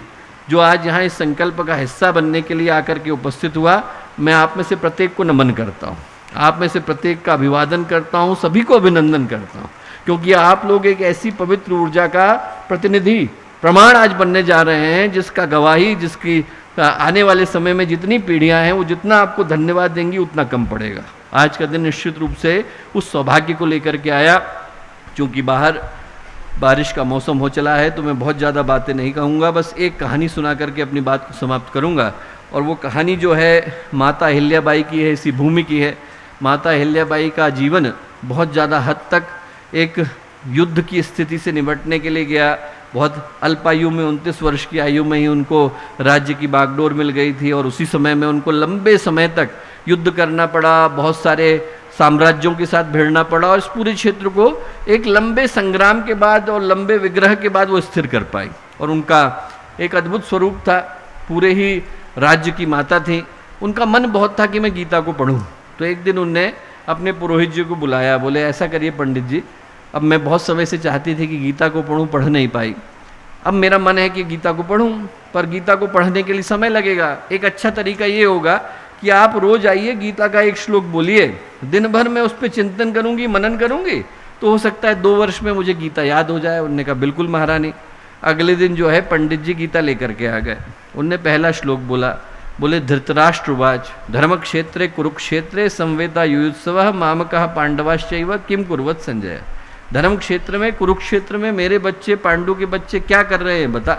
जो आज यहाँ इस संकल्प का हिस्सा बनने के लिए आकर के उपस्थित हुआ, मैं आप में से प्रत्येक को नमन करता हूँ, आप में से प्रत्येक का अभिवादन करता हूँ, सभी को अभिनंदन करता हूँ, क्योंकि आप लोग एक ऐसी पवित्र ऊर्जा का प्रतिनिधि प्रमाण आज बनने जा रहे हैं जिसका गवाही, जिसकी आने वाले समय में जितनी पीढ़ियां हैं वो जितना आपको धन्यवाद देंगी उतना कम पड़ेगा। आज का दिन निश्चित रूप से उस सौभाग्य को लेकर के आया। क्योंकि बाहर बारिश का मौसम हो चला है तो मैं बहुत ज़्यादा बातें नहीं कहूँगा, बस एक कहानी सुना करके अपनी बात को समाप्त करूँगा। और वो कहानी जो है माता अहिल्याबाई की है, इसी भूमि की है। माता अहिल्याबाई का जीवन बहुत ज़्यादा हद तक एक युद्ध की स्थिति से निपटने के लिए गया। बहुत अल्प आयु में 29 वर्ष की आयु में ही उनको राज्य की बागडोर मिल गई थी और उसी समय में उनको लंबे समय तक युद्ध करना पड़ा। बहुत सारे साम्राज्यों के साथ भिड़ना पड़ा और इस पूरे क्षेत्र को एक लंबे संग्राम के बाद और लंबे विग्रह के बाद वो स्थिर कर पाई। और उनका एक अद्भुत स्वरूप था, पूरे ही राज्य की माता थी। उनका मन बहुत था कि मैं गीता को पढूं। तो एक दिन उनने अपने पुरोहित जी को बुलाया, बोले ऐसा करिए पंडित जी, अब मैं बहुत समय से चाहती थी कि गीता को पढूं, पढ़ नहीं पाई। अब मेरा मन है कि गीता को पढूं, पर गीता को पढ़ने के लिए समय लगेगा। एक अच्छा तरीका ये होगा कि आप रोज आइए, गीता का एक श्लोक बोलिए, दिन भर मैं उस पर चिंतन करूंगी, मनन करूंगी, तो हो सकता है 2 वर्ष में मुझे गीता याद हो जाए। उनने कहा बिल्कुल महारानी। अगले दिन जो है पंडित जी गीता लेकर के आ गए। उनने पहला श्लोक बोला, बोले धृतराष्ट्रवाच धर्म क्षेत्रे कुरुक्षेत्रे संवेदा युयुत्सव मामकः पांडवाश्चैव किम कुर्वत संजय। धर्म क्षेत्र में, कुरुक्षेत्र में मेरे बच्चे, पांडु के बच्चे क्या कर रहे हैं बता।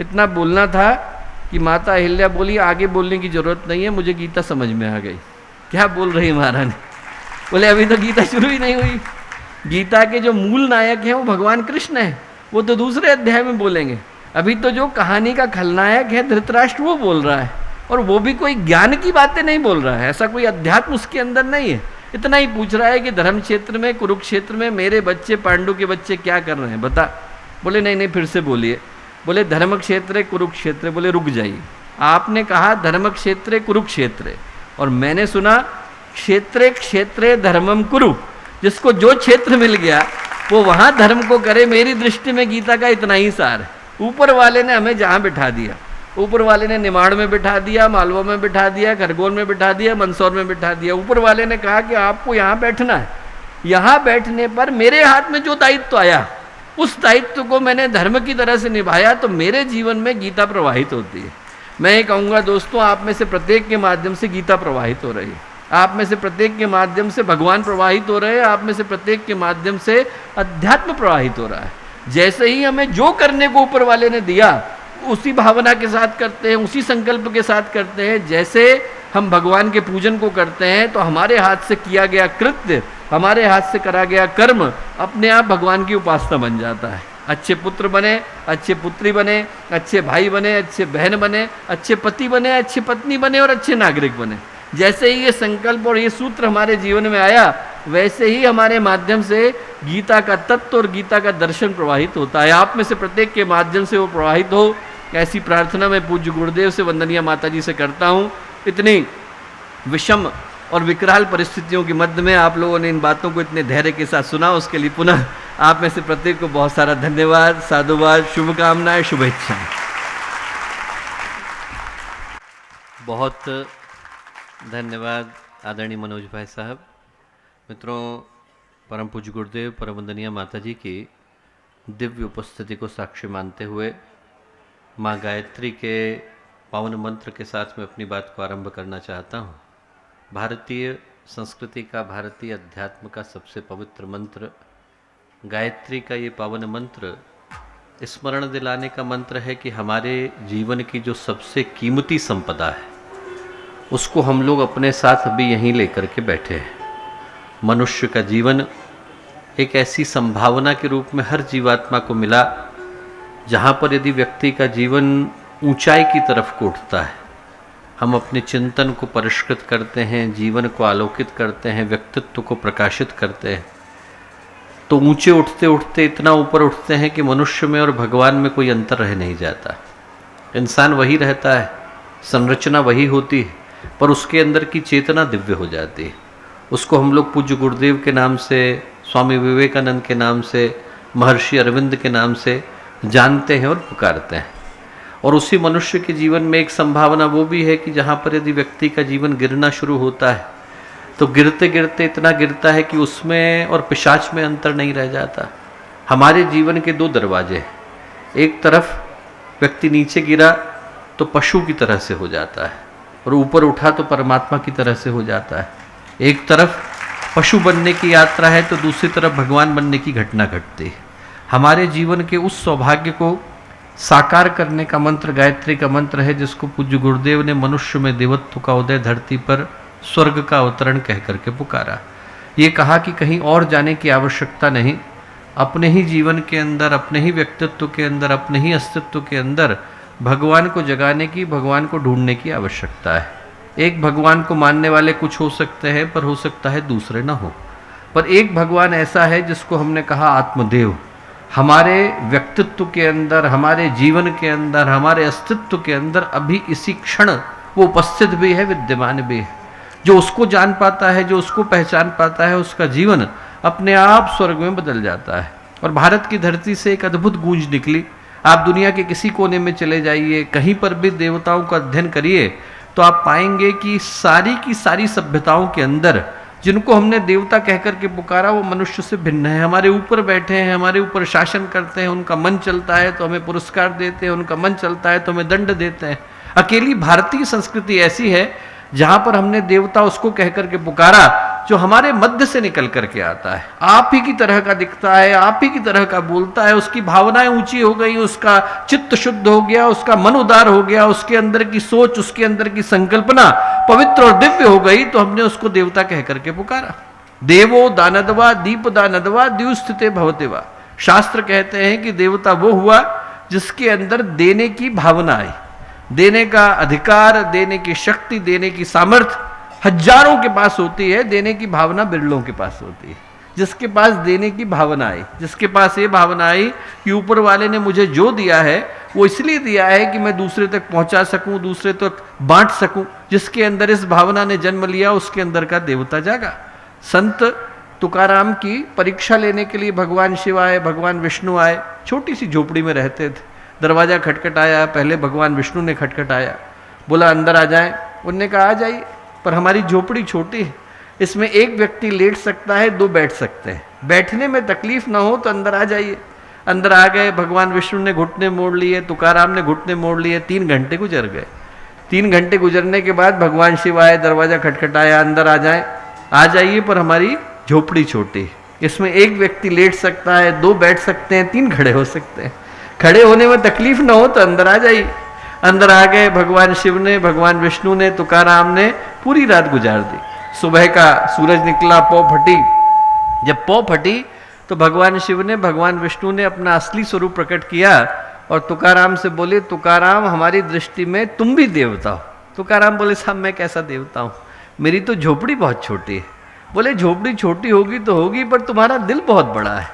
इतना बोलना था कि माता अहिल्या बोली आगे बोलने की जरूरत नहीं है, मुझे गीता समझ में आ गई। क्या बोल रही महारानी? बोले अभी तो गीता शुरू ही नहीं हुई। गीता के जो मूल नायक हैं वो भगवान कृष्ण है, वो तो दूसरे अध्याय में बोलेंगे। अभी तो जो कहानी का खलनायक है धृतराष्ट्र, वो बोल रहा है, और वो भी कोई ज्ञान की बातें नहीं बोल रहा है, ऐसा कोई अध्यात्म उसके अंदर नहीं है। इतना ही पूछ रहा है कि धर्म क्षेत्र में, कुरुक्षेत्र में मेरे बच्चे, पांडु के बच्चे क्या कर रहे हैं बता। बोले नहीं नहीं फिर से बोलिए। बोले धर्म क्षेत्र कुरुक्षेत्र। बोले रुक जाइए, आपने कहा धर्म क्षेत्र कुरुक्षेत्र, और मैंने सुना क्षेत्रे क्षेत्रे धर्मम कुरु। जिसको जो क्षेत्र मिल गया वो वहां धर्म को करे। मेरी दृष्टि में गीता का इतना ही सार है। ऊपर वाले ने हमें जहां बिठा दिया, ऊपर वाले ने निमाड़ में बिठा दिया, मालवा में बिठा दिया, खरगोन में बिठा दिया, मंदसौर में बिठा दिया। ऊपर वाले ने कहा कि आपको यहाँ बैठना है। यहाँ बैठने पर मेरे हाथ में जो दायित्व आया, उस दायित्व को मैंने धर्म की तरह से निभाया, तो मेरे जीवन में गीता प्रवाहित होती है। मैं ये कहूँगा दोस्तों, आप में से प्रत्येक के माध्यम से गीता प्रवाहित हो रही है। आप में से प्रत्येक के माध्यम से भगवान प्रवाहित हो रहे हैं। आप में से प्रत्येक के माध्यम से अध्यात्म प्रवाहित हो रहा है। जैसे ही हमें जो करने को ऊपर वाले ने दिया, उसी भावना के साथ करते हैं, उसी संकल्प के साथ करते हैं। जैसे हम भगवान के पूजन को करते हैं, तो हमारे हाथ से किया गया कृत्य, हमारे हाथ से करा गया कर्म अपने आप भगवान की उपासना बन जाता है। अच्छे पुत्र बने, अच्छे पुत्री बने, अच्छे भाई बने, अच्छे बहन बने, अच्छे पति बने, अच्छी पत्नी बने और अच्छे नागरिक बने। जैसे ही ये संकल्प और ये सूत्र हमारे जीवन में आया, वैसे ही हमारे माध्यम से गीता का तत्व और गीता का दर्शन प्रवाहित होता है। आप में से प्रत्येक के माध्यम से वो प्रवाहित हो, ऐसी प्रार्थना मैं पूज्य गुरुदेव से, वंदनीय माता जी से करता हूँ। इतनी विषम और विकराल परिस्थितियों के मध्य में आप लोगों ने इन बातों को इतने धैर्य के साथ सुना, उसके लिए पुनः आप में से प्रत्येक को बहुत सारा धन्यवाद, साधुवाद, शुभकामनाएं, शुभेच्छाएं।
बहुत धन्यवाद आदरणीय मनोज भाई साहब। मित्रों, परम पूज्य गुरुदेव, परम वंदनीय माता जी की दिव्य उपस्थिति को साक्षी मानते हुए माँ गायत्री के पावन मंत्र के साथ मैं अपनी बात को आरंभ करना चाहता हूँ। भारतीय संस्कृति का, भारतीय अध्यात्म का सबसे पवित्र मंत्र गायत्री का ये पावन मंत्र स्मरण दिलाने का मंत्र है कि हमारे जीवन की जो सबसे कीमती संपदा है, उसको हम लोग अपने साथ अभी यहीं लेकर के बैठे हैं। मनुष्य का जीवन एक ऐसी संभावना के रूप में हर जीवात्मा को मिला, जहाँ पर यदि व्यक्ति का जीवन ऊंचाई की तरफ को उठता है, हम अपने चिंतन को परिष्कृत करते हैं, जीवन को आलोकित करते हैं, व्यक्तित्व को प्रकाशित करते हैं, तो ऊंचे उठते उठते इतना ऊपर उठते हैं कि मनुष्य में और भगवान में कोई अंतर रह नहीं जाता। इंसान वही रहता है, संरचना वही होती है, पर उसके अंदर की चेतना दिव्य हो जाती है। उसको हम लोग पूज्य गुरुदेव के नाम से, स्वामी विवेकानंद के नाम से, महर्षि अरविंद के नाम से जानते हैं और पुकारते हैं। और उसी मनुष्य के जीवन में एक संभावना वो भी है कि जहाँ पर यदि व्यक्ति का जीवन गिरना शुरू होता है, तो गिरते गिरते इतना गिरता है कि उसमें और पिशाच में अंतर नहीं रह जाता। हमारे जीवन के 2 दरवाजे हैं। एक तरफ व्यक्ति नीचे गिरा तो पशु की तरह से हो जाता है, और ऊपर उठा तो परमात्मा की तरह से हो जाता है। एक तरफ पशु बनने की यात्रा है, तो दूसरी तरफ भगवान बनने की घटना घटती है। हमारे जीवन के उस सौभाग्य को साकार करने का मंत्र गायत्री का मंत्र है, जिसको पूज्य गुरुदेव ने मनुष्य में देवत्व का उदय, धरती पर स्वर्ग का अवतरण कह करके पुकारा। ये कहा कि कहीं और जाने की आवश्यकता नहीं, अपने ही जीवन के अंदर, अपने ही व्यक्तित्व के अंदर, अपने ही अस्तित्व के अंदर भगवान को जगाने की, भगवान को ढूंढने की आवश्यकता है।
एक भगवान को मानने वाले कुछ हो सकते हैं, पर हो सकता है दूसरे ना हो। पर एक भगवान ऐसा है जिसको हमने कहा आत्मदेव, हमारे व्यक्तित्व के अंदर, हमारे जीवन के अंदर, हमारे अस्तित्व के अंदर अभी इसी क्षण वो उपस्थित भी है, विद्यमान भी है। जो उसको जान पाता है, जो उसको पहचान पाता है, उसका जीवन अपने आप स्वर्ग में बदल जाता है। और भारत की धरती से एक अद्भुत गूंज निकली। आप दुनिया के किसी कोने में चले जाइए, कहीं पर भी देवताओं का अध्ययन करिए, तो आप पाएंगे कि सारी की सारी सभ्यताओं के अंदर जिनको हमने देवता कहकर के पुकारा, वो मनुष्य से भिन्न है। हमारे ऊपर बैठे हैं, हमारे ऊपर शासन करते हैं, उनका मन चलता है तो हमें पुरस्कार देते हैं, उनका मन चलता है तो हमें दंड देते हैं। अकेली भारतीय संस्कृति ऐसी है जहां पर हमने देवता उसको कहकर के पुकारा जो हमारे मध्य से निकल करके आता है, आप ही की तरह का दिखता है, आप ही की तरह का बोलता है, उसकी भावनाएं ऊंची हो गई, उसका चित्त शुद्ध हो गया, उसका मन उदार हो गया, उसके अंदर की सोच, उसके अंदर की संकल्पना पवित्र और दिव्य हो गई, तो हमने उसको देवता कह करके पुकारा। देवो दानदवा दीप दानदवा द्युस्थिते भवतेवा। शास्त्र कहते हैं कि देवता वो हुआ जिसके अंदर देने की भावना आई, देने का अधिकार, देने की शक्ति, देने की सामर्थ्य हजारों के पास होती है, देने की भावना बिरलों के पास होती है। जिसके पास देने की भावना आई, जिसके पास ये भावना आई कि ऊपर वाले ने मुझे जो दिया है वो इसलिए दिया है कि मैं दूसरे तक पहुंचा सकूं, दूसरे तक बांट सकूं, जिसके अंदर इस भावना ने जन्म लिया, उसके अंदर का देवता जागा। संत तुकाराम की परीक्षा लेने के लिए भगवान शिव आए, भगवान विष्णु आए। छोटी सी झोपड़ी में रहते थे, दरवाजा खटखटाया, पहले भगवान विष्णु ने खटखटाया, बोला अंदर आ जाएं। उनने कहा आ जाइए, पर हमारी झोपड़ी छोटी है, इसमें एक व्यक्ति लेट सकता है, दो बैठ सकते हैं, बैठने में तकलीफ ना हो तो अंदर आ जाइए। अंदर आ गए, भगवान विष्णु ने घुटने मोड़ लिए, तुकाराम ने घुटने मोड़ लिए, 3 घंटे गुजर गए। 3 घंटे गुजरने के बाद भगवान शिव आए, दरवाजा खटखटाया, अंदर आ जाए, आ जाइए, पर हमारी झोपड़ी छोटी है, इसमें एक व्यक्ति लेट सकता है, 2 बैठ सकते हैं, 3 खड़े हो सकते हैं, खड़े होने में तकलीफ ना हो तो अंदर आ जाइए। अंदर आ गए, भगवान शिव ने, भगवान विष्णु ने, तुकाराम ने पूरी रात गुजार दी। सुबह का सूरज निकला, पौ फटी। जब पौ फटी तो भगवान शिव ने, भगवान विष्णु ने अपना असली स्वरूप प्रकट किया और तुकाराम से बोले, तुकाराम हमारी दृष्टि में तुम भी देवता हो। तुकाराम बोले, साहब मैं कैसा देवता हूँ, मेरी तो झोपड़ी बहुत छोटी है। बोले झोपड़ी छोटी होगी तो होगी, पर तुम्हारा दिल बहुत बड़ा है,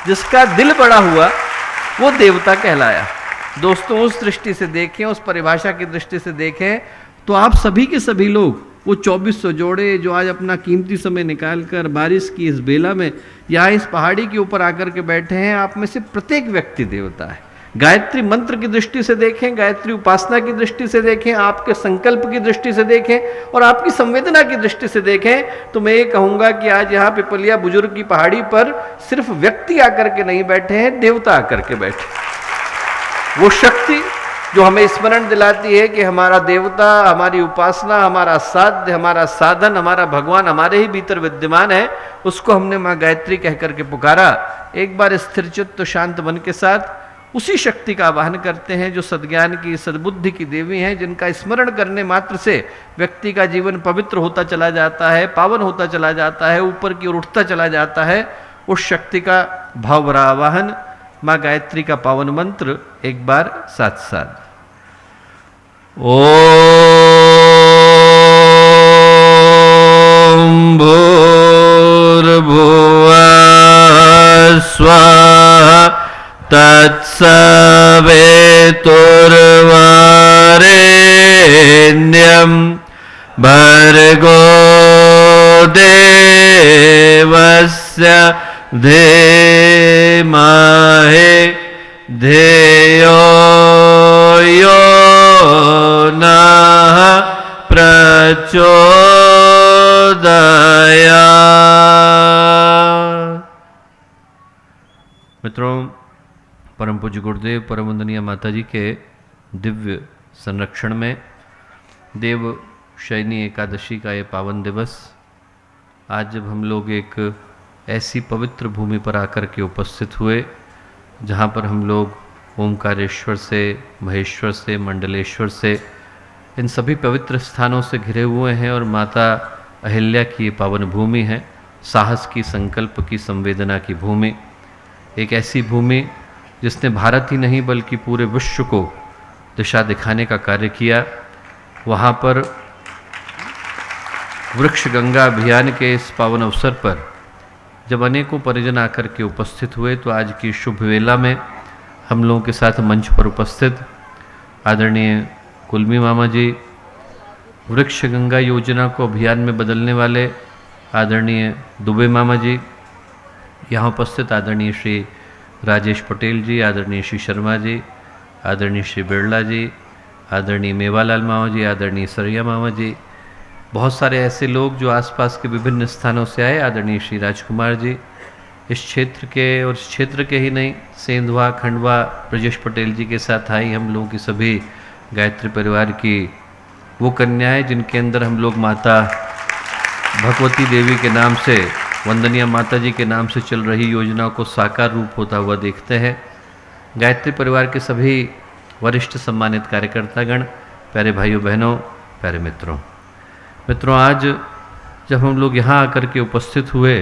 जिसका दिल बड़ा हुआ वो देवता कहलाया। दोस्तों उस दृष्टि से देखें, उस परिभाषा की दृष्टि से देखें तो आप सभी के सभी लोग, वो 2400 जोड़े जो आज अपना कीमती समय निकालकर बारिश की इस बेला में यहाँ इस पहाड़ी के ऊपर आकर के बैठे हैं, आप में से प्रत्येक व्यक्ति देवता है। गायत्री मंत्र की दृष्टि से देखें, गायत्री उपासना की दृष्टि से देखें, आपके संकल्प की दृष्टि से देखें और आपकी संवेदना की दृष्टि से देखें, तो मैं ये कहूँगा कि आज यहाँ पिपलिया बुजुर्ग की पहाड़ी पर सिर्फ व्यक्ति आकर के नहीं बैठे हैं, देवता आकर के बैठे। वो शक्ति जो हमें स्मरण दिलाती है कि हमारा देवता, हमारी उपासना, हमारा साध्य, हमारा साधन, हमारा भगवान हमारे ही भीतर विद्यमान है, उसको हमने माँ गायत्री कह करके पुकारा। एक बार स्थिर चित्त शांत मन के साथ उसी शक्ति का आवाहन करते हैं जो सद्ज्ञान की, सद्बुद्धि की देवी हैं, जिनका स्मरण करने मात्र से व्यक्ति का जीवन पवित्र होता चला जाता है, पावन होता चला जाता है, ऊपर की ओर उठता चला जाता है। उस शक्ति का भावरा आवाहन, माँ गायत्री का पावन मंत्र एक बार साथ साथ। ओम भूर्भुवः स्वः तत्सवितुर्वरेण्यं भर्गो देवस्य धीमहि धियो यो नः प्रचोदयात्। मित्रों, परम पूज्य गुरुदेव परम वंदनीय माता जी के दिव्य संरक्षण में देव शयनी एकादशी का ये पावन दिवस, आज जब हम लोग एक ऐसी पवित्र भूमि पर आकर के उपस्थित हुए जहाँ पर हम लोग ओमकारेश्वर से, महेश्वर से, मंडलेश्वर से, इन सभी पवित्र स्थानों से घिरे हुए हैं और माता अहिल्या की ये पावन भूमि है, साहस की, संकल्प की, संवेदना की भूमि। एक ऐसी भूमि जिसने भारत ही नहीं बल्कि पूरे विश्व को दिशा दिखाने का कार्य किया। वहाँ पर वृक्ष गंगा अभियान के इस पावन अवसर पर जब अनेकों परिजन आकर के उपस्थित हुए, तो आज की शुभ वेला में हम लोगों के साथ मंच पर उपस्थित आदरणीय कुलमी मामा जी, वृक्ष गंगा योजना को अभियान में बदलने वाले आदरणीय दुबे मामा जी, यहाँ उपस्थित आदरणीय श्री राजेश पटेल जी, आदरणीय श्री शर्मा जी, आदरणीय श्री बिरला जी, आदरणीय मेवालाल मामा जी, आदरणीय सरिया मामा जी, बहुत सारे ऐसे लोग जो आसपास के विभिन्न स्थानों से आए, आदरणीय श्री राजकुमार जी, इस क्षेत्र के और इस क्षेत्र के ही नहीं, सेंधवा खंडवा ब्रजेश पटेल जी के साथ आई हम लोगों की सभी गायत्री परिवार की वो कन्याएं जिनके अंदर हम लोग माता भगवती देवी के नाम से, वंदनीय माता जी के नाम से चल रही योजना को साकार रूप होता हुआ देखते हैं। गायत्री परिवार के सभी वरिष्ठ सम्मानित कार्यकर्तागण, प्यारे भाइयों बहनों, प्यारे मित्रों, आज जब हम लोग यहाँ आकर के उपस्थित हुए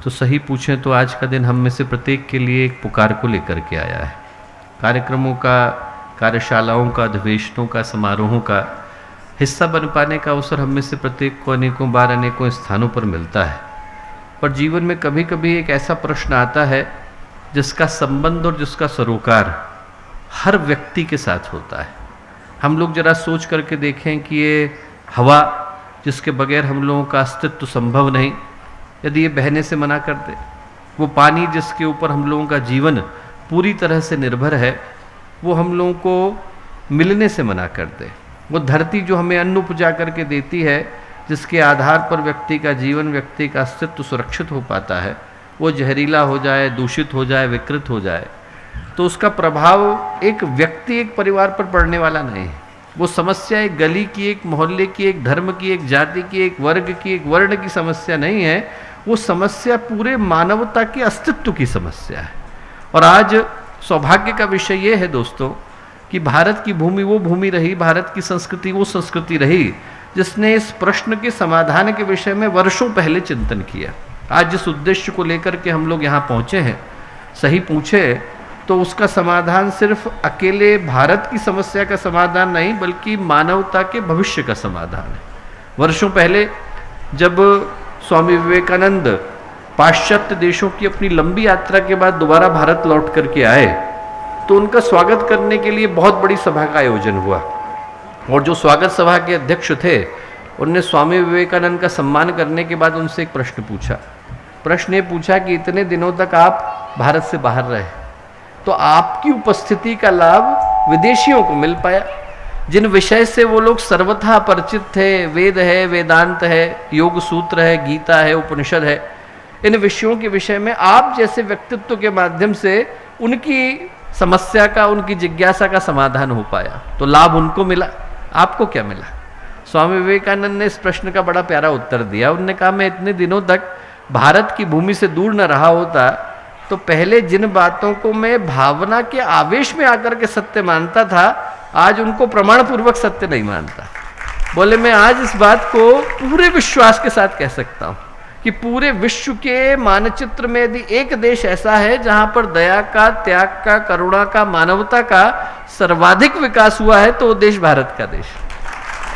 तो सही पूछें तो आज का दिन हम में से प्रत्येक के लिए एक पुकार को लेकर के आया है। कार्यक्रमों का, कार्यशालाओं का, अधिवेशनों का, समारोहों का हिस्सा बन पाने का अवसर हम में से प्रत्येक को अनेकों बार अनेकों स्थानों पर मिलता है, पर जीवन में कभी कभी एक ऐसा प्रश्न आता है जिसका संबंध और जिसका सरोकार हर व्यक्ति के साथ होता है। हम लोग जरा सोच करके देखें कि ये हवा जिसके बगैर हम लोगों का अस्तित्व संभव नहीं, यदि ये बहने से मना कर दे, वो पानी जिसके ऊपर हम लोगों का जीवन पूरी तरह से निर्भर है, वो हम लोगों को मिलने से मना कर दे, वो धरती जो हमें अन्न उपजा करके देती है, जिसके आधार पर व्यक्ति का जीवन, व्यक्ति का अस्तित्व सुरक्षित हो पाता है, वो जहरीला हो जाए, दूषित हो जाए, विकृत हो जाए, तो उसका प्रभाव एक व्यक्ति, एक परिवार पर पड़ने वाला नहीं है। वो समस्या एक गली की, एक मोहल्ले की, एक धर्म की, एक जाति की, एक वर्ग की, एक वर्ण की समस्या नहीं है, वो समस्या पूरे मानवता के अस्तित्व की समस्या है। और आज सौभाग्य का विषय ये है दोस्तों कि भारत की भूमि वो भूमि रही, भारत की संस्कृति वो संस्कृति रही जिसने इस प्रश्न के समाधान के विषय में वर्षों पहले चिंतन किया। आज जिस उद्देश्य को लेकर के हम लोग यहाँ पहुँचे हैं, सही पूछे तो उसका समाधान सिर्फ अकेले भारत की समस्या का समाधान नहीं, बल्कि मानवता के भविष्य का समाधान है। वर्षों पहले जब स्वामी विवेकानंद पाश्चात्य देशों की अपनी लंबी यात्रा के बाद दोबारा भारत लौट करके आए, तो उनका स्वागत करने के लिए बहुत बड़ी सभा का आयोजन हुआ, और जो स्वागत सभा के अध्यक्ष थे उनने स्वामी विवेकानंद का सम्मान करने के बाद उनसे एक प्रश्न पूछा। प्रश्न ये पूछा कि इतने दिनों तक आप भारत से बाहर रहे, तो आपकी उपस्थिति का लाभ विदेशियों को मिल पाया, जिन विषय से वो लोग सर्वथा परिचित थे, वेद है, वेदांत है, योग सूत्र है, गीता है, उपनिषद है, इन विषयों के विषय में आप जैसे व्यक्तित्व के माध्यम से उनकी समस्या का, उनकी जिज्ञासा का समाधान हो पाया, तो लाभ उनको मिला, आपको क्या मिला? स्वामी विवेकानंद ने इस प्रश्न का बड़ा प्यारा उत्तर दिया। उन्होंने कहा, मैं इतने दिनों तक भारत की भूमि से दूर न रहा होता तो पहले जिन बातों को मैं भावना के आवेश में आकर के सत्य मानता था, आज उनको प्रमाण पूर्वक सत्य नहीं मानता। बोले, मैं आज इस बात को पूरे विश्वास के साथ कह सकता हूं कि पूरे विश्व के मानचित्र में यदि एक देश ऐसा है जहां पर दया का, त्याग का, करुणा का, मानवता का सर्वाधिक विकास हुआ है, तो वो देश भारत का देश।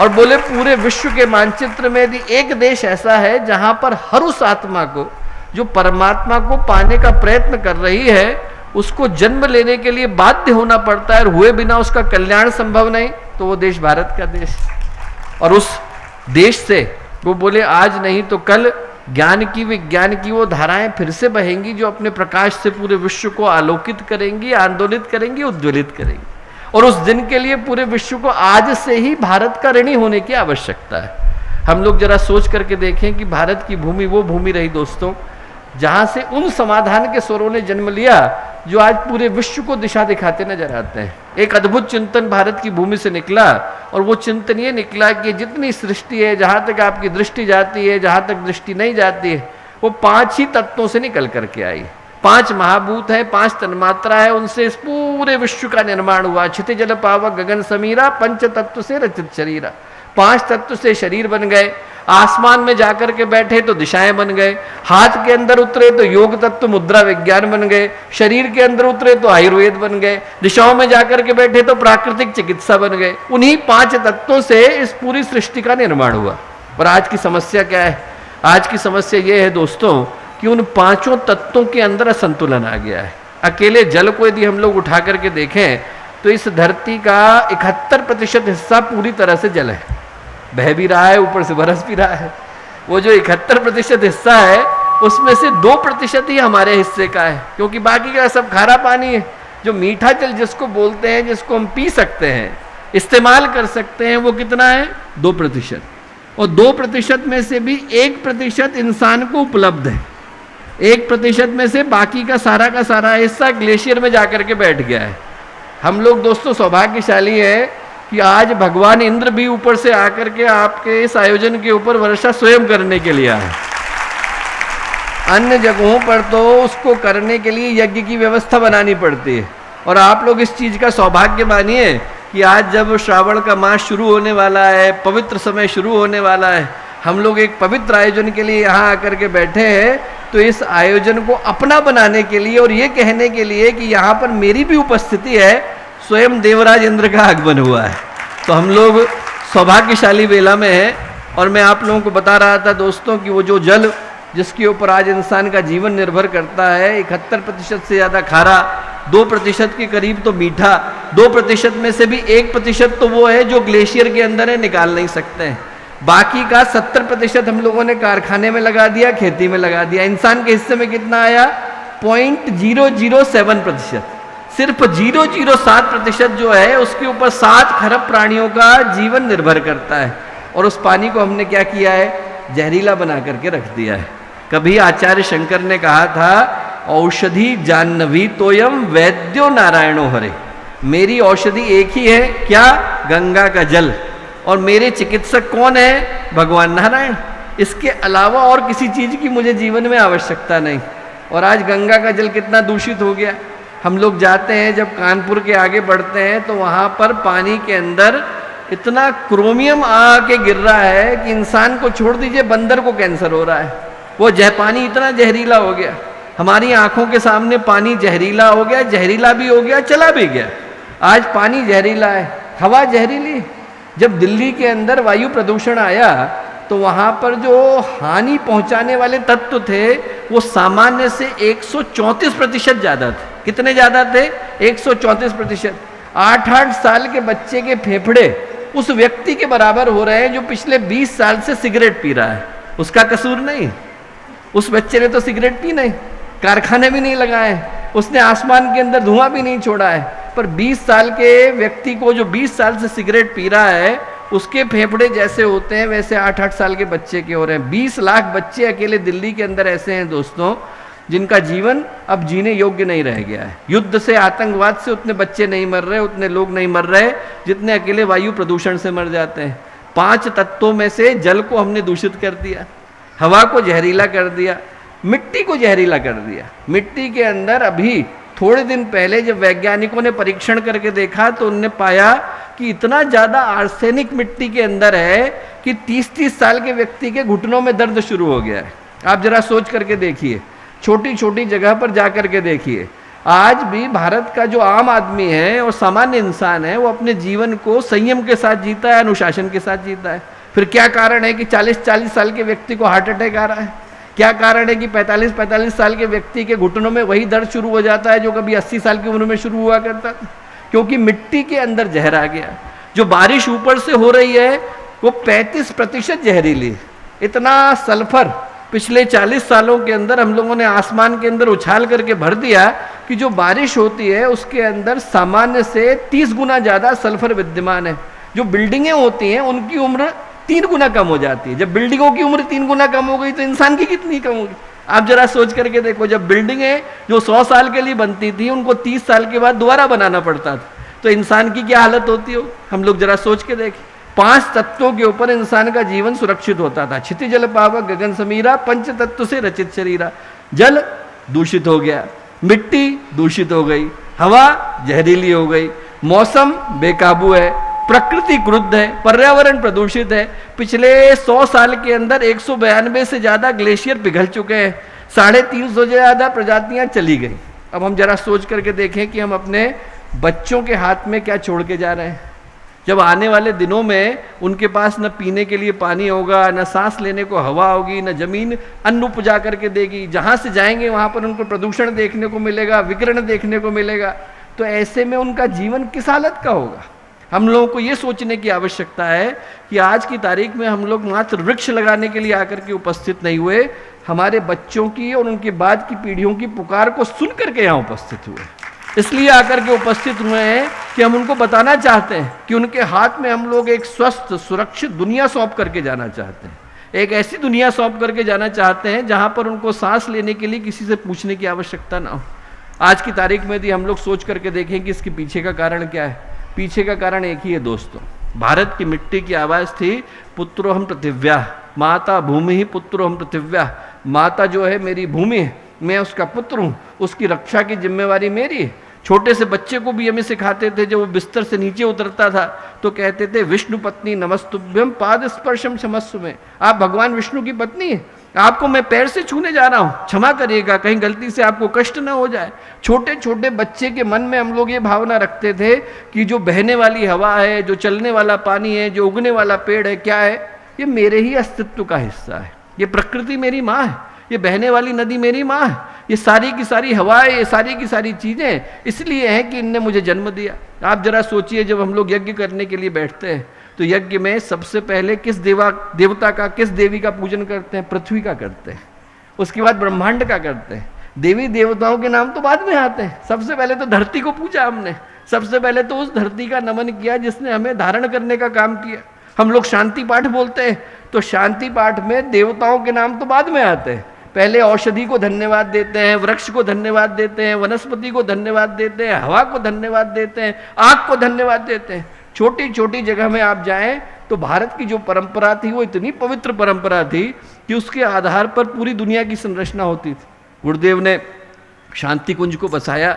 और बोले, पूरे विश्व के मानचित्र में यदि एक देश ऐसा है जहां पर हर उस आत्मा को जो परमात्मा को पाने का प्रयत्न कर रही है, उसको जन्म लेने के लिए बाध्य होना पड़ता है और हुए बिना उसका कल्याण संभव नहीं, तो वो देश भारत का देश। और उस देश से वो बोले, आज नहीं तो कल ज्ञान की, विज्ञान की वो धाराएं फिर से बहेंगी जो अपने प्रकाश से पूरे विश्व को आलोकित करेंगी, आंदोलित करेंगी, उज्ज्वलित करेंगी। और उस दिन के लिए पूरे विश्व को आज से ही भारत का ऋणी होने की आवश्यकता है। हम लोग जरा सोच करके देखें कि भारत की भूमि वो भूमि रही दोस्तों जहां से उन समाधान के स्वरों ने जन्म लिया जो आज पूरे विश्व को दिशा दिखाते नजर आते हैं। एक अद्भुत चिंतन भारत की भूमि से निकला, और वो चिंतन ये निकला कि जितनी सृष्टि है, जहां तक आपकी दृष्टि जाती है, जहां तक दृष्टि नहीं जाती है, वो 5 ही तत्वों से निकल करके आई। 5 महाभूत है, 5 तन्मात्रा है, उनसे इस पूरे विश्व का निर्माण हुआ। क्षिति जल पावक गगन समीरा, 5 तत्व से रचित शरीरा। 5 तत्व से शरीर बन गए। आसमान में जाकर के बैठे तो दिशाएं बन गए, हाथ के अंदर उतरे तो योग तत्व मुद्रा विज्ञान बन गए, शरीर के अंदर उतरे तो आयुर्वेद बन गए, दिशाओं में जाकर के बैठे तो प्राकृतिक चिकित्सा बन गए। उन्हीं 5 तत्वों से इस पूरी सृष्टि का निर्माण हुआ। और आज की समस्या क्या है? आज की समस्या ये है दोस्तों कि उन पांचों तत्वों के अंदर असंतुलन आ गया है। अकेले जल को यदि हम लोग उठा करके देखें तो इस धरती का 71% हिस्सा पूरी तरह से जल है, बह भी रहा है, ऊपर से बरस भी रहा है। वो जो 71% हिस्सा है उसमें से 2% ही हमारे हिस्से का है, क्योंकि बाकी का सब खारा पानी है। जो मीठा जल जिसको बोलते हैं, जिसको हम पी सकते हैं, इस्तेमाल कर सकते हैं, वो कितना है? 2%। और 2% में से भी 1% इंसान को उपलब्ध है। 1% में से बाकी का सारा हिस्सा ग्लेशियर में जाकर के बैठ गया है। हम लोग दोस्तों सौभाग्यशाली है कि आज भगवान इंद्र भी ऊपर से आकर के आपके इस आयोजन के ऊपर वर्षा स्वयं करने के लिए आए। अन्य जगहों पर तो उसको करने के लिए यज्ञ की व्यवस्था बनानी पड़ती है, और आप लोग इस चीज का सौभाग्य मानिए कि आज जब श्रावण का मास शुरू होने वाला है, पवित्र समय शुरू होने वाला है, हम लोग एक पवित्र आयोजन के लिए यहाँ आकर के बैठे हैं, तो इस आयोजन को अपना बनाने के लिए और ये कहने के लिए कि यहाँ पर मेरी भी उपस्थिति है, स्वयं देवराज इंद्र का आगमन हुआ है। तो हम लोग सौभाग्यशाली वेला में हैं। और मैं आप लोगों को बता रहा था दोस्तों कि वो जो जल जिसके ऊपर आज इंसान का जीवन निर्भर करता है, 71% से ज़्यादा खारा, 2% के करीब तो मीठा, 2% में से भी 1% तो वो है जो ग्लेशियर के अंदर है, निकाल नहीं सकते हैं। बाकी का 70% हम लोगों ने कारखाने में लगा दिया, खेती में लगा दिया। इंसान के हिस्से में कितना आया? 0.007%। सिर्फ 0.07% जो है उसके ऊपर 7 खरब प्राणियों का जीवन निर्भर करता है। और उस पानी को हमने क्या किया है? जहरीला बना करके रख दिया है। कभी आचार्य शंकर ने कहा था, औषधि जाह्नवी तोयम वैद्यो नारायणो हरे। मेरी औषधि एक ही है, क्या? गंगा का जल। और मेरे चिकित्सक कौन है? भगवान नारायण। इसके अलावा और किसी चीज की मुझे जीवन में आवश्यकता नहीं। और आज गंगा का जल कितना दूषित हो गया। हम लोग जाते हैं, जब कानपुर के आगे बढ़ते हैं तो वहां पर पानी के अंदर इतना क्रोमियम आके गिर रहा है कि इंसान को छोड़ दीजिए, बंदर को कैंसर हो रहा है। वो पानी इतना जहरीला हो गया, हमारी आंखों के सामने पानी जहरीला हो गया, जहरीला भी हो गया, चला भी गया। आज पानी जहरीला है, हवा जहरीली। जब दिल्ली के अंदर वायु प्रदूषण आया तो वहां पर जो हानि पहुंचाने वाले तत्व थे वो सामान्य से 134% ज्यादा थे। कितने ज्यादा थे? 134%। 8-8 साल के बच्चे के फेफड़े उस व्यक्ति के बराबर हो रहे हैं जो पिछले 20 साल से सिगरेट पी रहा है। उसका कसूर नहीं, उस बच्चे ने तो सिगरेट पी नहीं, कारखाने भी नहीं लगाए, उसने आसमान के अंदर धुआं भी नहीं छोड़ा है, पर 20 साल के व्यक्ति को जो 20 साल से सिगरेट पी रहा है उसके फेफड़े जैसे होते हैं वैसे 8-8 साल के बच्चे के हो रहे हैं। 20 लाख बच्चे अकेले दिल्ली के अंदर ऐसे हैं दोस्तों जिनका जीवन अब जीने योग्य नहीं रह गया है। युद्ध से, आतंकवाद से उतने बच्चे नहीं मर रहे, उतने लोग नहीं मर रहे जितने अकेले वायु प्रदूषण से मर जाते हैं। 5 तत्वों में से जल को हमने दूषित कर दिया, हवा को जहरीला कर दिया, मिट्टी को जहरीला कर दिया। मिट्टी के अंदर अभी थोड़े दिन पहले जब वैज्ञानिकों ने परीक्षण करके देखा तो उन्होंने पाया कि इतना ज़्यादा आर्सेनिक मिट्टी के अंदर है कि 30-30 साल के व्यक्ति के घुटनों में दर्द शुरू हो गया है। आप जरा सोच करके देखिए, छोटी छोटी जगह पर जा करके देखिए। आज भी भारत का जो आम आदमी है और सामान्य इंसान है वो अपने जीवन को संयम के साथ जीता है, अनुशासन के साथ जीता है। फिर क्या कारण है कि 40-40 साल के व्यक्ति को हार्ट अटैक आ रहा है? क्या कारण है कि 45-45 साल के व्यक्ति के घुटनों में वही दर्द शुरू हो जाता है जो कभी 80 साल की उम्र में शुरू हुआ करता था? क्योंकि मिट्टी के अंदर जहर आ गया। जो बारिश ऊपर से हो रही है वो 35% जहरीली। इतना सल्फर पिछले 40 सालों के अंदर हम लोगों ने आसमान के अंदर उछाल करके भर दिया कि जो बारिश होती है उसके अंदर सामान्य से 30 गुना ज़्यादा सल्फर विद्यमान है। जो बिल्डिंगें होती हैं उनकी उम्र 3 गुना कम हो जाती है। जब बिल्डिंगों की उम्र 3 गुना कम हो गई तो इंसान की कितनी कम होगी? आप जरा सोच करके देखो, जब बिल्डिंगें जो 100 साल के लिए बनती थी उनको 30 साल के बाद दोबारा बनाना पड़ता था, तो इंसान की क्या हालत होती हो? हम लोग जरा सोच के देखें। 5 तत्वों के ऊपर इंसान का जीवन सुरक्षित होता था। क्षिति जल पावक गगन समीरा, 5 तत्व से रचित शरीरा। जल दूषित हो गया, मिट्टी दूषित हो गई, हवा जहरीली हो गई, मौसम बेकाबू है, प्रकृति क्रुद्ध है, पर्यावरण प्रदूषित है। पिछले 100 साल के अंदर 192 से ज्यादा ग्लेशियर पिघल चुके हैं, 350 से ज्यादा प्रजातियां चली गई। अब हम जरा सोच करके देखें कि हम अपने बच्चों के हाथ में क्या छोड़ के जा रहे हैं। जब आने वाले दिनों में उनके पास न पीने के लिए पानी होगा, न सांस लेने को हवा होगी, न जमीन अन्न उपजा करके देगी, जहाँ से जाएंगे वहाँ पर उनको प्रदूषण देखने को मिलेगा, विकिरण देखने को मिलेगा, तो ऐसे में उनका जीवन किस हालत का होगा। हम लोगों को ये सोचने की आवश्यकता है कि आज की तारीख में हम लोग मात्र वृक्ष लगाने के लिए आकर के उपस्थित नहीं हुए, हमारे बच्चों की और उनके बाद की पीढ़ियों की पुकार को सुन करके यहाँ उपस्थित हुए। इसलिए आकर के उपस्थित हुए हैं कि हम उनको बताना चाहते हैं कि उनके हाथ में हम लोग एक स्वस्थ सुरक्षित दुनिया सौंप करके जाना चाहते हैं, एक ऐसी दुनिया सौंप करके जाना चाहते हैं जहाँ पर उनको सांस लेने के लिए किसी से पूछने की आवश्यकता ना हो। आज की तारीख में यदि हम लोग सोच करके देखें कि इसके पीछे का कारण क्या है, पीछे का कारण एक ही है दोस्तों। भारत की मिट्टी की आवाज़ थी पुत्रोहम पृथिव्या, माता भूमि ही पुत्रोहम पृथिव्या। माता जो है मेरी भूमि है, मैं उसका पुत्र हूँ, उसकी रक्षा की जिम्मेवारी मेरी है। छोटे से बच्चे को भी हमें सिखाते थे, जब वो बिस्तर से नीचे उतरता था तो कहते थे विष्णु पत्नी नमस्तुभ्यम पाद स्पर्शम क्षमस्व में। आप भगवान विष्णु की पत्नी है, आपको मैं पैर से छूने जा रहा हूँ, क्षमा करिएगा, कहीं गलती से आपको कष्ट ना हो जाए। छोटे छोटे बच्चे के मन में हम लोग ये भावना रखते थे कि जो बहने वाली हवा है, जो चलने वाला पानी है, जो उगने वाला पेड़ है, क्या है, ये मेरे ही अस्तित्व का हिस्सा है, ये प्रकृति मेरी माँ है, ये बहने वाली नदी मेरी माँ है, ये सारी की सारी हवाएं, ये सारी की सारी चीज़ें इसलिए हैं कि इनने मुझे जन्म दिया। आप जरा सोचिए, जब हम लोग यज्ञ करने के लिए बैठते हैं तो यज्ञ में सबसे पहले किस देवता का, किस देवी का पूजन करते हैं? पृथ्वी का करते हैं, उसके बाद ब्रह्मांड का करते हैं। देवी देवताओं के नाम तो बाद में आते हैं, सबसे पहले तो धरती को पूजा हमने, सबसे पहले तो उस धरती का नमन किया जिसने हमें धारण करने का काम किया। हम लोग शांति पाठ बोलते हैं तो शांति पाठ में देवताओं के नाम तो बाद में आते हैं, पहले औषधि को धन्यवाद देते हैं, वृक्ष को धन्यवाद देते हैं, वनस्पति को धन्यवाद देते हैं, हवा को धन्यवाद देते हैं, आग को धन्यवाद देते हैं। छोटी छोटी जगह में आप जाएं तो भारत की जो परंपरा थी वो इतनी पवित्र परंपरा थी कि उसके आधार पर पूरी दुनिया की संरचना होती थी। गुरुदेव ने शांति कुंज को बसाया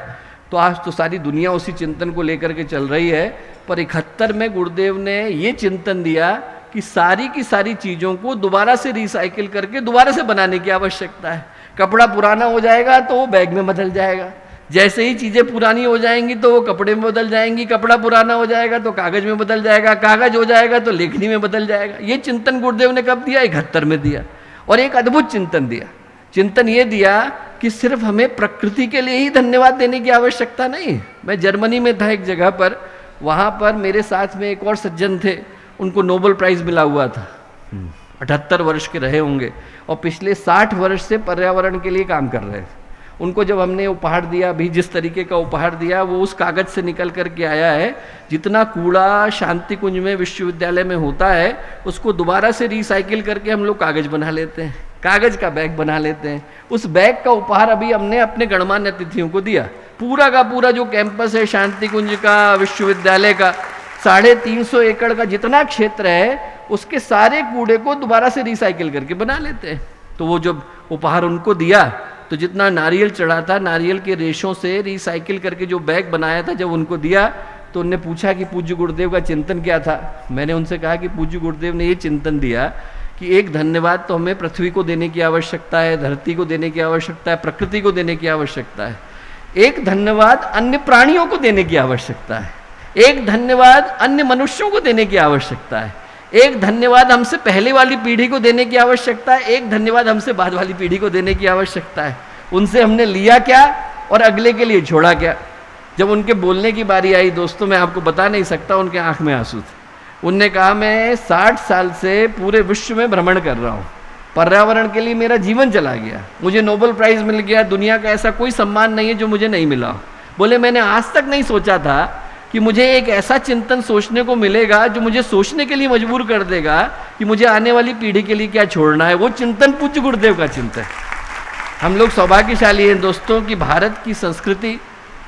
तो आज तो सारी दुनिया उसी चिंतन को लेकर के चल रही है। पर 71 में गुरुदेव ने ये चिंतन दिया कि सारी की सारी चीज़ों को दोबारा से रिसाइकिल करके दोबारा से बनाने की आवश्यकता है। कपड़ा पुराना हो जाएगा तो वो बैग में बदल जाएगा, जैसे ही चीज़ें पुरानी हो जाएंगी तो वो कपड़े में बदल जाएंगी, कपड़ा पुराना हो जाएगा तो कागज़ में बदल जाएगा, कागज़ हो जाएगा तो लेखनी में बदल जाएगा। ये चिंतन गुरुदेव ने कब दिया? 71 में दिया। और एक अद्भुत चिंतन दिया, चिंतन ये दिया कि सिर्फ हमें प्रकृति के लिए ही धन्यवाद देने की आवश्यकता नहीं। मैं जर्मनी में था एक जगह पर, वहाँ पर मेरे साथ में एक और सज्जन थे, उनको नोबेल प्राइज़ मिला हुआ था, 78 वर्ष के रहे होंगे और पिछले 60 वर्ष से पर्यावरण के लिए काम कर रहे थे। उनको जब हमने उपहार दिया, अभी जिस तरीके का उपहार दिया वो उस कागज़ से निकल कर के आया है। जितना कूड़ा शांति कुंज में विश्वविद्यालय में होता है उसको दोबारा से रिसाइकिल करके हम लोग कागज़ बना लेते हैं, कागज़ का बैग बना लेते हैं। उस बैग का उपहार अभी हमने अपने गणमान्य अतिथियों को दिया। पूरा का पूरा जो कैंपस है शांति कुंज का, विश्वविद्यालय का, 350 एकड़ का जितना क्षेत्र है उसके सारे कूड़े को दोबारा से रिसाइकिल करके बना लेते हैं। तो वो जब उपहार उनको दिया तो जितना नारियल चढ़ा था, नारियल के रेशों से रिसाइकिल करके जो बैग बनाया था, जब उनको दिया तो उनने पूछा कि पूज्य गुरुदेव का चिंतन क्या था। मैंने उनसे कहा कि पूज्य गुरुदेव ने ये चिंतन दिया कि एक धन्यवाद तो हमें पृथ्वी को देने की आवश्यकता है, धरती को देने की आवश्यकता है, प्रकृति को देने की आवश्यकता है। एक धन्यवाद अन्य प्राणियों को देने की आवश्यकता है, एक धन्यवाद अन्य मनुष्यों को देने की आवश्यकता है, एक धन्यवाद हमसे पहले वाली पीढ़ी को देने की आवश्यकता है, एक धन्यवाद हमसे बाद वाली पीढ़ी को देने की आवश्यकता है। उनसे हमने लिया क्या और अगले के लिए छोड़ा क्या। जब उनके बोलने की बारी आई दोस्तों, मैं आपको बता नहीं सकता, उनके आंख में आंसू थे। उनने कहा मैं 60 साल से पूरे विश्व में भ्रमण कर रहा हूँ, पर्यावरण के लिए मेरा जीवन चला गया, मुझे नोबेल प्राइज़ मिल गया, दुनिया का ऐसा कोई सम्मान नहीं है जो मुझे नहीं मिला। बोले मैंने आज तक नहीं सोचा था कि मुझे एक ऐसा चिंतन सोचने को मिलेगा जो मुझे सोचने के लिए मजबूर कर देगा कि मुझे आने वाली पीढ़ी के लिए क्या छोड़ना है। वो चिंतन पूज्य गुरुदेव का चिंतन। हम लोग सौभाग्यशाली हैं दोस्तों कि भारत की संस्कृति,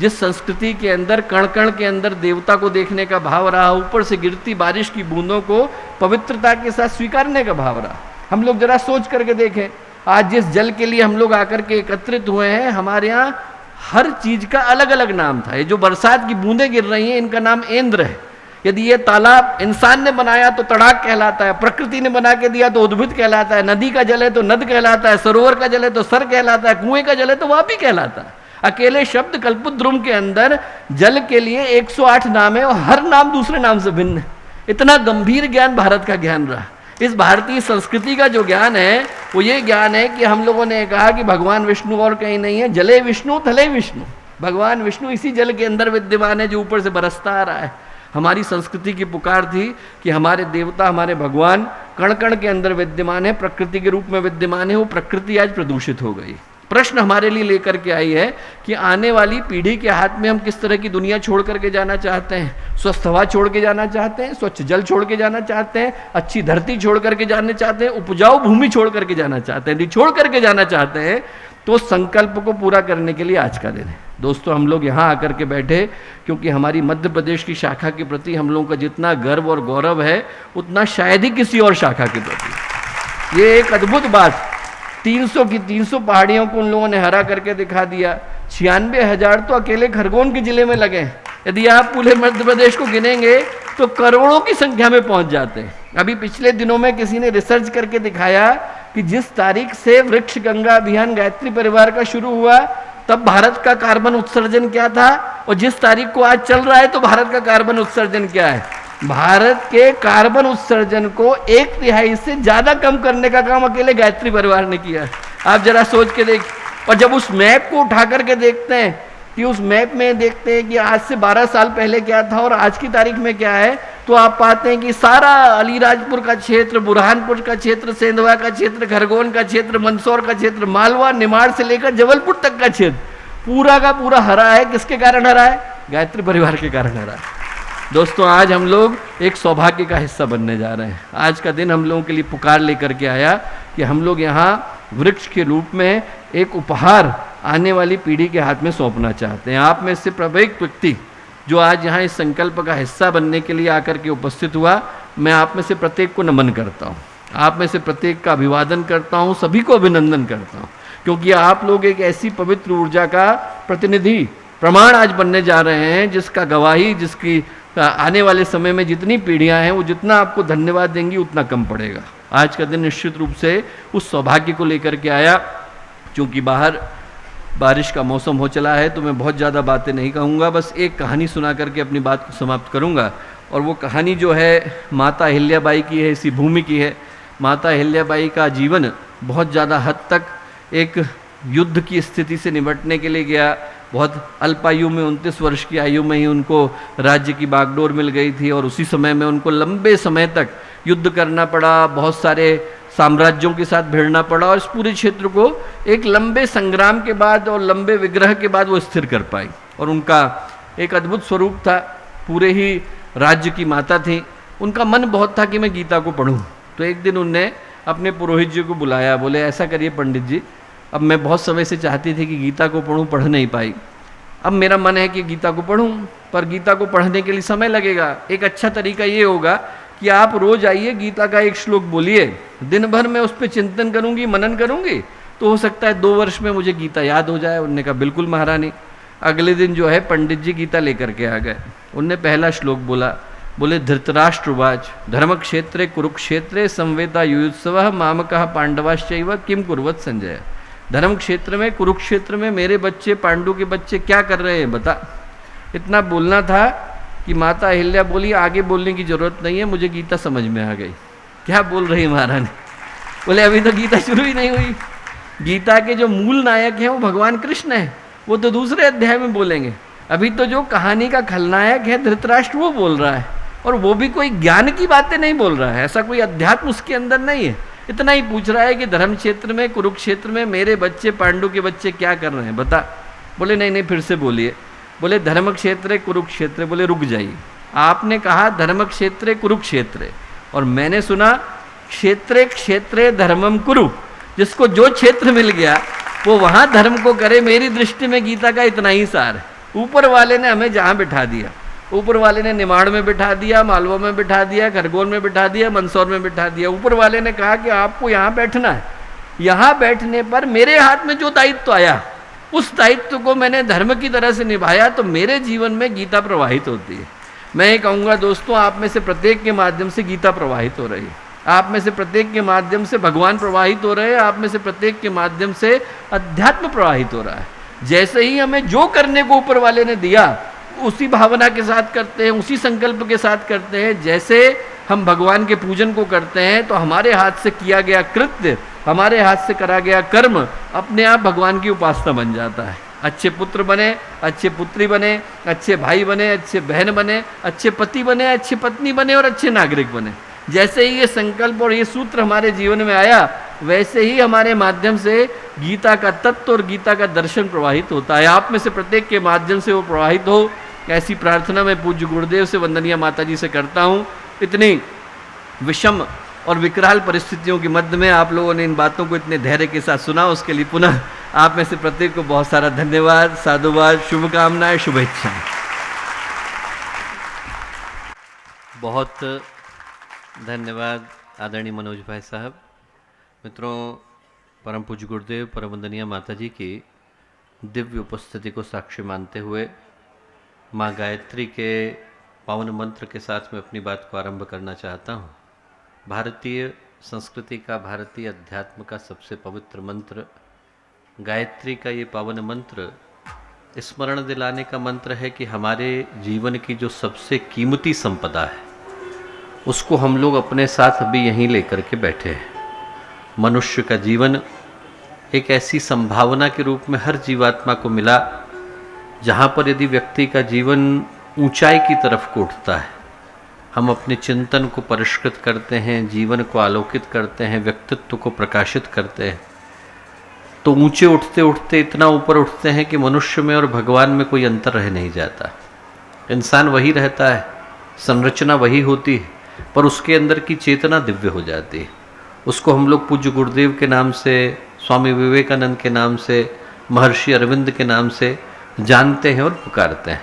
जिस संस्कृति के अंदर कण कण के अंदर देवता को देखने का भाव रहा, ऊपर से गिरती बारिश की बूंदों को पवित्रता के साथ स्वीकारने का भाव रहा। हम लोग जरा सोच करके देखें, आज जिस जल के लिए हम लोग आकर के एकत्रित हुए हैं, हमारे यहाँ हर चीज का अलग अलग नाम था। ये जो बरसात की बूंदें गिर रही हैं इनका नाम इंद्र है। यदि ये तालाब इंसान ने बनाया तो तड़ाक कहलाता है, प्रकृति ने बना के दिया तो उद्भिद कहलाता है, नदी का जल है तो नद कहलाता है, सरोवर का जल है तो सर कहलाता है, कुएं का जल है तो वापी कहलाता है। अकेले शब्द कल्पद्रुम के अंदर जल के लिए 108 नाम है और हर नाम दूसरे नाम से भिन्न है। इतना गंभीर ज्ञान भारत का ज्ञान रहा। इस भारतीय संस्कृति का जो ज्ञान है वो ये ज्ञान है कि हम लोगों ने कहा कि भगवान विष्णु और कहीं नहीं है, जले विष्णु थले विष्णु। भगवान विष्णु इसी जल के अंदर विद्यमान है जो ऊपर से बरसता आ रहा है। हमारी संस्कृति की पुकार थी कि हमारे देवता, हमारे भगवान कण कण के अंदर विद्यमान है, प्रकृति के रूप में विद्यमान है। वो प्रकृति आज प्रदूषित हो गई। प्रश्न हमारे लिए लेकर के आई है कि आने वाली पीढ़ी के हाथ में हम किस तरह की दुनिया छोड़ करके जाना चाहते हैं। स्वस्थ हवा छोड़ के जाना चाहते हैं, स्वच्छ जल छोड़ के जाना चाहते हैं, अच्छी धरती छोड़ करके जाना चाहते हैं, उपजाऊ भूमि छोड़ करके जाना चाहते हैं। यदि छोड़ करके जाना चाहते हैं तो संकल्प को पूरा करने के लिए आज का दिन है। दोस्तों, हम लोग यहाँ आकर के बैठे क्योंकि हमारी मध्य प्रदेश की शाखा के प्रति हम लोगों का जितना गर्व और गौरव है उतना शायद ही किसी और शाखा के प्रति। ये एक अद्भुत बात, 300 की 300 पहाड़ियों को उन लोगों ने हरा करके दिखा दिया। 96,000 तो अकेले खरगोन के जिले में लगे। यदि आप पूरे मध्य प्रदेश को गिनेंगे तो करोड़ों की संख्या में पहुंच जाते हैं। अभी पिछले दिनों में किसी ने रिसर्च करके दिखाया कि जिस तारीख से वृक्ष गंगा अभियान गायत्री परिवार का शुरू हुआ तब भारत का कार्बन उत्सर्जन क्या था, और जिस तारीख को आज चल रहा है तो भारत का कार्बन उत्सर्जन क्या है। भारत के कार्बन उत्सर्जन को 1/3 से ज्यादा कम करने का काम अकेले गायत्री परिवार ने किया। आप जरा सोच के देख। और जब उस मैप को उठा करके देखते हैं कि उस मैप में देखते हैं कि आज से 12 साल पहले क्या था और आज की तारीख में क्या है, तो आप पाते हैं कि सारा अलीराजपुर का क्षेत्र, बुरहानपुर का क्षेत्र, सेंधवा का क्षेत्र, खरगोन का क्षेत्र, मंदसौर का क्षेत्र, मालवा, निमाड़ से लेकर जबलपुर तक का क्षेत्र पूरा का पूरा हरा है। किसके कारण हरा है? गायत्री परिवार के कारण हरा है। दोस्तों, आज हम लोग एक सौभाग्य का हिस्सा बनने जा रहे हैं। आज का दिन हम लोगों के लिए पुकार लेकर के आया कि हम लोग यहाँ वृक्ष के रूप में एक उपहार आने वाली पीढ़ी के हाथ में सौंपना चाहते हैं। आप में से प्रत्येक व्यक्ति जो आज यहाँ इस संकल्प का हिस्सा बनने के लिए आकर के उपस्थित हुआ, मैं आप में से प्रत्येक को नमन करता हूँ, आप में से प्रत्येक का अभिवादन करता हूँ, सभी को अभिनंदन करता हूँ, क्योंकि आप लोग एक ऐसी पवित्र ऊर्जा का प्रतिनिधि प्रमाण आज बनने जा रहे हैं जिसका गवाही, जिसकी आने वाले समय में जितनी पीढ़ियां हैं वो जितना आपको धन्यवाद देंगी उतना कम पड़ेगा। आज का दिन निश्चित रूप से उस सौभाग्य को लेकर के आया। क्योंकि बाहर बारिश का मौसम हो चला है तो मैं बहुत ज़्यादा बातें नहीं कहूँगा, बस एक कहानी सुना करके अपनी बात को समाप्त करूँगा। और वो कहानी जो है माता अहिल्याबाई की है, इसी भूमि की है। माता अहिल्याबाई का जीवन बहुत ज़्यादा हद तक एक युद्ध की स्थिति से निपटने के लिए गया। बहुत अल्प आयु में, 29 वर्ष की आयु में ही उनको राज्य की बागडोर मिल गई थी और उसी समय में उनको लंबे समय तक युद्ध करना पड़ा, बहुत सारे साम्राज्यों के साथ भिड़ना पड़ा और इस पूरे क्षेत्र को एक लंबे संग्राम के बाद और लंबे विग्रह के बाद वो स्थिर कर पाई। और उनका एक अद्भुत स्वरूप था, पूरे ही राज्य की माता थी। उनका मन बहुत था कि मैं गीता को पढ़ूं। तो एक दिन उनने अपने पुरोहित जी को बुलाया, बोले ऐसा करिए पंडित जी, अब मैं बहुत समय से चाहती थी कि गीता को पढ़ूं, पढ़ नहीं पाई। अब मेरा मन है कि गीता को पढ़ूं, पर गीता को पढ़ने के लिए समय लगेगा। एक अच्छा तरीका ये होगा कि आप रोज आइए, गीता का एक श्लोक बोलिए, दिन भर मैं उस पर चिंतन करूंगी, मनन करूंगी, तो हो सकता है 2 वर्ष में मुझे गीता याद हो जाए। उन्होंने कहा बिल्कुल महारानी। अगले दिन जो है पंडित जी गीता लेकर के आ गए। उनने पहला श्लोक बोला, बोले धृतराष्ट्रवाच धर्म क्षेत्रे कुरुक्षेत्रे संवेदा युयुत्सव मामकः पांडवाश्चैव किम कुर्वत संजय। धर्म क्षेत्र में, कुरुक्षेत्र में मेरे बच्चे, पांडु के बच्चे क्या कर रहे हैं बता। इतना बोलना था कि माता अहिल्या बोली आगे बोलने की जरूरत नहीं है, मुझे गीता समझ में आ गई। क्या बोल रही महारानी? बोले अभी तो गीता शुरू ही नहीं हुई। गीता के जो मूल नायक हैं वो भगवान कृष्ण है, वो तो दूसरे अध्याय में बोलेंगे। अभी तो जो कहानी का खलनायक है धृतराष्ट्र, वो बोल रहा है, और वो भी कोई ज्ञान की बातें नहीं बोल रहा है, ऐसा कोई अध्यात्म उसके अंदर नहीं है। इतना ही पूछ रहा है कि धर्म क्षेत्र में, कुरुक्षेत्र में मेरे बच्चे, पांडु के बच्चे क्या कर रहे हैं बता। बोले नहीं नहीं फिर से बोलिए। बोले धर्म क्षेत्र कुरुक्षेत्र। बोले रुक जाइए, आपने कहा धर्म क्षेत्र कुरुक्षेत्र और मैंने सुना क्षेत्रे क्षेत्रे धर्मम कुरु। जिसको जो क्षेत्र मिल गया वो वहाँ धर्म को करे। मेरी दृष्टि में गीता का इतना ही सार है। ऊपर वाले ने हमें जहाँ बिठा दिया, ऊपर वाले ने निमाड़ में बिठा दिया, मालवा में बिठा दिया, खरगोन में बिठा दिया, मंदसौर में बिठा दिया। ऊपर वाले ने कहा कि आपको यहाँ बैठना है। यहाँ बैठने पर मेरे हाथ में जो दायित्व आया उस दायित्व को मैंने धर्म की तरह से निभाया, तो मेरे जीवन में गीता प्रवाहित होती है। मैं ये कहूँगा दोस्तों, आप में से प्रत्येक के माध्यम से गीता प्रवाहित हो रही है, आप में से प्रत्येक के माध्यम से भगवान प्रवाहित हो रहे हैं, आप में से प्रत्येक के माध्यम से अध्यात्म प्रवाहित हो रहा है। जैसे ही हमें जो करने को ऊपर वाले ने दिया उसी भावना के साथ करते हैं, उसी संकल्प के साथ करते हैं। जैसे हम भगवान के पूजन को करते हैं तो हमारे हाथ से किया गया कृत्य, हमारे हाथ से करा गया कर्म अपने आप भगवान की उपासना बन जाता है। अच्छे पुत्र बने, अच्छे पुत्री बने, अच्छे भाई बने, अच्छे बहन बने, अच्छे पति बने, अच्छी पत्नी बने और अच्छे नागरिक बने। जैसे ही ये संकल्प और ये सूत्र हमारे जीवन में आया, वैसे ही हमारे माध्यम से गीता का तत्व और गीता का दर्शन प्रवाहित होता है। आप में से प्रत्येक के माध्यम से वो प्रवाहित हो, ऐसी प्रार्थना मैं पूज्य गुरुदेव से, वंदनीय माता जी से करता हूँ। इतनी विषम और विकराल परिस्थितियों के मध्य में आप लोगों ने इन बातों को इतने धैर्य के साथ सुना, उसके लिए पुनः आप में से प्रत्येक को बहुत सारा धन्यवाद, साधुवाद, शुभकामनाएं, शुभेच्छाएं।
बहुत धन्यवाद आदरणीय मनोज भाई साहब। मित्रों, परम पूज्य गुरुदेव परम वंदनीय माता जी की दिव्य उपस्थिति को साक्षी मानते हुए माँ गायत्री के पावन मंत्र के साथ मैं अपनी बात को आरंभ करना चाहता हूँ। भारतीय संस्कृति का, भारतीय अध्यात्म का सबसे पवित्र मंत्र गायत्री का ये पावन मंत्र स्मरण दिलाने का मंत्र है कि हमारे जीवन की जो सबसे कीमती संपदा है उसको हम लोग अपने साथ अभी यहीं लेकर के बैठे हैं। मनुष्य का जीवन एक ऐसी संभावना के रूप में हर जीवात्मा को मिला जहाँ पर यदि व्यक्ति का जीवन ऊंचाई की तरफ को उठता है, हम अपने चिंतन को परिष्कृत करते हैं, जीवन को आलोकित करते हैं, व्यक्तित्व को प्रकाशित करते हैं, तो ऊंचे उठते उठते इतना ऊपर उठते हैं कि मनुष्य में और भगवान में कोई अंतर रह नहीं जाता। इंसान वही रहता है, संरचना वही होती है, पर उसके अंदर की चेतना दिव्य हो जाती है। उसको हम लोग पूज्य गुरुदेव के नाम से, स्वामी विवेकानंद के नाम से, महर्षि अरविंद के नाम से जानते हैं और पुकारते हैं।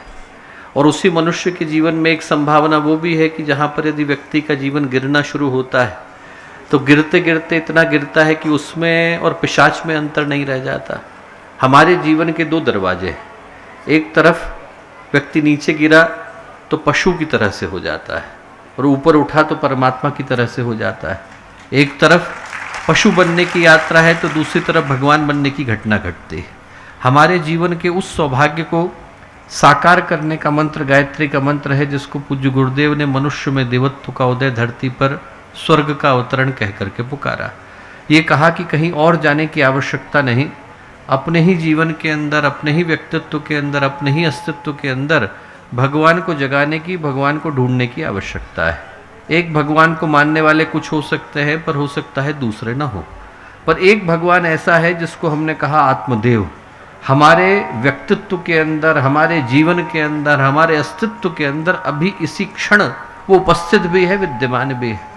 और उसी मनुष्य के जीवन में एक संभावना वो भी है कि जहाँ पर यदि व्यक्ति का जीवन गिरना शुरू होता है तो गिरते गिरते इतना गिरता है कि उसमें और पिशाच में अंतर नहीं रह जाता। हमारे जीवन के दो दरवाजे हैं। एक तरफ व्यक्ति नीचे गिरा तो पशु की तरह से हो जाता है और ऊपर उठा तो परमात्मा की तरह से हो जाता है। एक तरफ पशु बनने की यात्रा है तो दूसरी तरफ भगवान बनने की घटना घटती है। हमारे जीवन के उस सौभाग्य को साकार करने का मंत्र गायत्री का मंत्र है, जिसको पूज्य गुरुदेव ने मनुष्य में देवत्व का उदय, धरती पर स्वर्ग का अवतरण कह करके पुकारा। ये कहा कि कहीं और जाने की आवश्यकता नहीं, अपने ही जीवन के अंदर, अपने ही व्यक्तित्व के अंदर, अपने ही अस्तित्व के अंदर भगवान को जगाने की, भगवान को ढूंढने की आवश्यकता है। एक भगवान को मानने वाले कुछ हो सकते हैं, पर हो सकता है दूसरे ना हो। पर एक भगवान ऐसा है जिसको हमने कहा आत्मदेव। हमारे व्यक्तित्व के अंदर, हमारे जीवन के अंदर, हमारे अस्तित्व के अंदर अभी इसी क्षण वो उपस्थित भी है, विद्यमान भी है।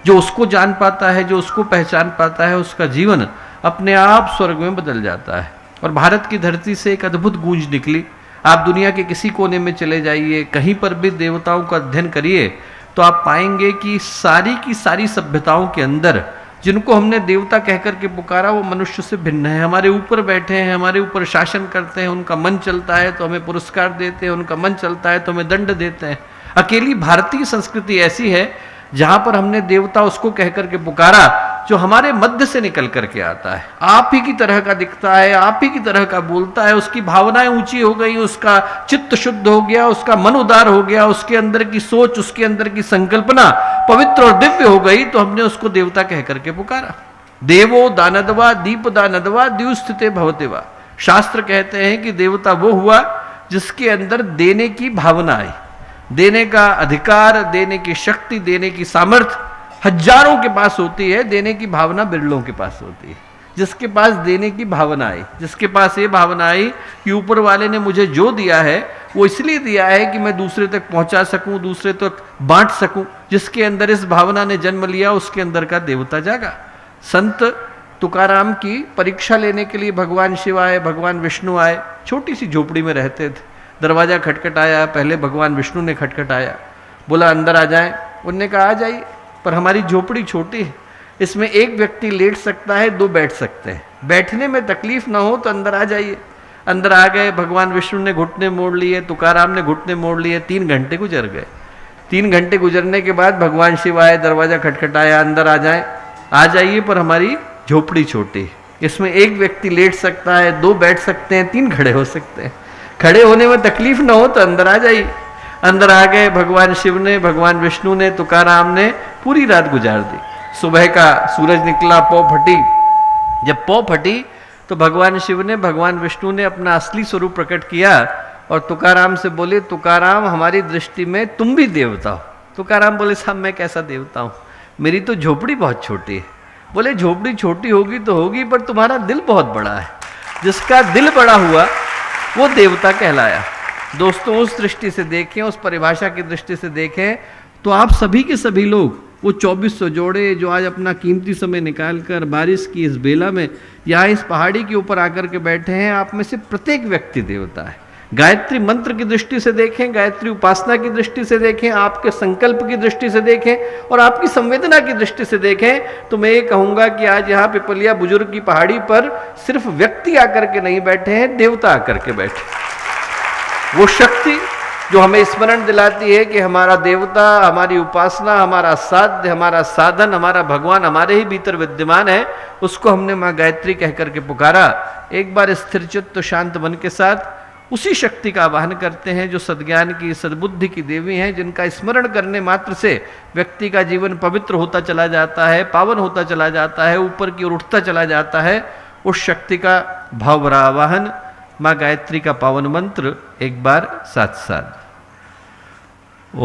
जो उसको जान पाता है, जो उसको पहचान पाता है, उसका जीवन अपने आप स्वर्ग में बदल जाता है। और भारत की धरती से एक अद्भुत गूंज निकली। आप दुनिया के किसी कोने में चले जाइए, कहीं पर भी देवताओं का अध्ययन करिए तो आप पाएंगे कि सारी की सारी सभ्यताओं के अंदर जिनको हमने देवता कहकर के पुकारा वो मनुष्य से भिन्न है। हमारे ऊपर बैठे हैं, हमारे ऊपर शासन करते हैं, उनका मन चलता है तो हमें पुरस्कार देते हैं, उनका मन चलता है तो हमें दंड देते हैं। अकेली भारतीय संस्कृति ऐसी है जहां पर हमने देवता उसको कहकर के पुकारा जो हमारे मध्य से निकल करके आता है, आप ही की तरह का दिखता है, आप ही की तरह का बोलता है, उसकी भावनाएं ऊंची हो गई, उसका चित्त शुद्ध हो गया, उसका मन उदार हो गया, उसके अंदर की सोच, उसके अंदर की संकल्पना पवित्र और दिव्य हो गई, तो हमने उसको देवता कह करके पुकारा। देवो दानदवा दीप दानदवा द्युस्थिते भवतेवा। शास्त्र कहते हैं कि देवता वो हुआ जिसके अंदर देने की भावना आई, देने का अधिकार, देने की शक्ति, देने की सामर्थ्य हजारों के पास होती है, देने की भावना बिरलों के पास होती है। जिसके पास देने की भावना आई, जिसके पास ये भावना आई कि ऊपर वाले ने मुझे जो दिया है वो इसलिए दिया है कि मैं दूसरे तक पहुंचा सकूं, दूसरे तक बांट सकूं, जिसके अंदर इस भावना ने जन्म लिया उसके अंदर का देवता जागा। संत तुकाराम की परीक्षा लेने के लिए भगवान शिव आए, भगवान विष्णु आए। छोटी सी झोपड़ी में रहते थे, दरवाजा खटखटाया, पहले भगवान विष्णु ने खटखटाया, बोला अंदर आ जाए। उनने कहा आ जाइए, पर हमारी झोपड़ी छोटी है, इसमें एक व्यक्ति लेट सकता है, दो बैठ सकते हैं, बैठने में तकलीफ ना हो तो अंदर आ जाइए। अंदर आ गए, भगवान विष्णु ने घुटने मोड़ लिए, तुकाराम ने घुटने मोड़ लिए, 3 घंटे गुजर गए। 3 घंटे गुजरने के बाद भगवान शिव आए, दरवाजा खटखटाया, अंदर आ जाए। आ जाइए, पर हमारी झोपड़ी छोटी, इसमें एक व्यक्ति लेट सकता है, 2 बैठ सकते हैं, 3 खड़े हो सकते हैं।
खड़े होने में तकलीफ ना हो तो अंदर आ जाइए। अंदर आ गए, भगवान शिव ने, भगवान विष्णु ने, तुकाराम ने पूरी रात गुजार दी। सुबह का सूरज निकला, पौ फटी। जब पौ फटी तो भगवान शिव ने, भगवान विष्णु ने अपना असली स्वरूप प्रकट किया और तुकाराम से बोले, तुकाराम हमारी दृष्टि में तुम भी देवता हो। तुकाराम बोले, साहब मैं कैसा देवता हूँ, मेरी तो झोपड़ी बहुत छोटी है। बोले झोपड़ी छोटी होगी तो होगी, पर तुम्हारा दिल बहुत बड़ा है। जिसका दिल बड़ा हुआ वो देवता कहलाया। दोस्तों उस दृष्टि से देखें, उस परिभाषा की दृष्टि से देखें तो आप सभी के सभी लोग, वो 2400 जोड़े जो आज अपना कीमती समय निकालकर बारिश की इस बेला में यहाँ इस पहाड़ी के ऊपर आकर के बैठे हैं, आप में से प्रत्येक व्यक्ति देवता है। गायत्री मंत्र की दृष्टि से देखें, गायत्री उपासना की दृष्टि से देखें, आपके संकल्प की दृष्टि से देखें और आपकी संवेदना की दृष्टि से देखें, तो मैं ये कहूँगा कि आज यहाँ पिपलिया बुजुर्ग की पहाड़ी पर सिर्फ व्यक्ति आकर के नहीं बैठे हैं, देवता आकर के बैठे। वो शक्ति जो हमें स्मरण दिलाती है कि हमारा देवता, हमारी उपासना, हमारा साध्य, हमारा साधन, हमारा भगवान हमारे ही भीतर विद्यमान है, उसको हमने माँ गायत्री कह करके पुकारा। एक बार स्थिर चित्त शांत मन के साथ उसी शक्ति का आवाहन करते हैं जो सद्ज्ञान की, सद्बुद्धि की देवी हैं, जिनका स्मरण करने मात्र से व्यक्ति का जीवन पवित्र होता चला जाता है, पावन होता चला जाता है, ऊपर की ओर उठता चला जाता है। उस शक्ति का भाव भरा आवाहन, माँ गायत्री का पावन मंत्र एक बार साथ साथ। ओम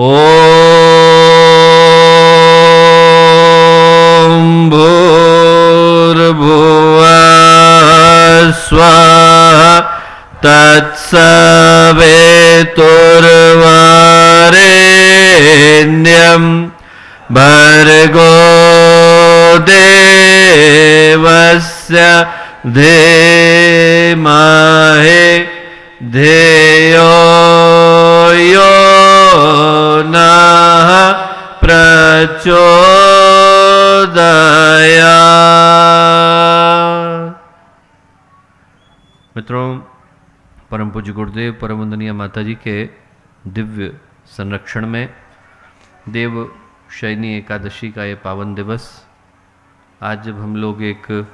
भूर्भुवः स्वः तत्सवितुर्वरेण्यं भर्गो देवस्य धीमहि धियो यो नः प्रचोदयात्। मित्रों, परम पूज्य गुरुदेव परम वंदनीय माता जी के दिव्य संरक्षण में देव शयनी एकादशी का ये पावन दिवस, आज जब हम लोग एक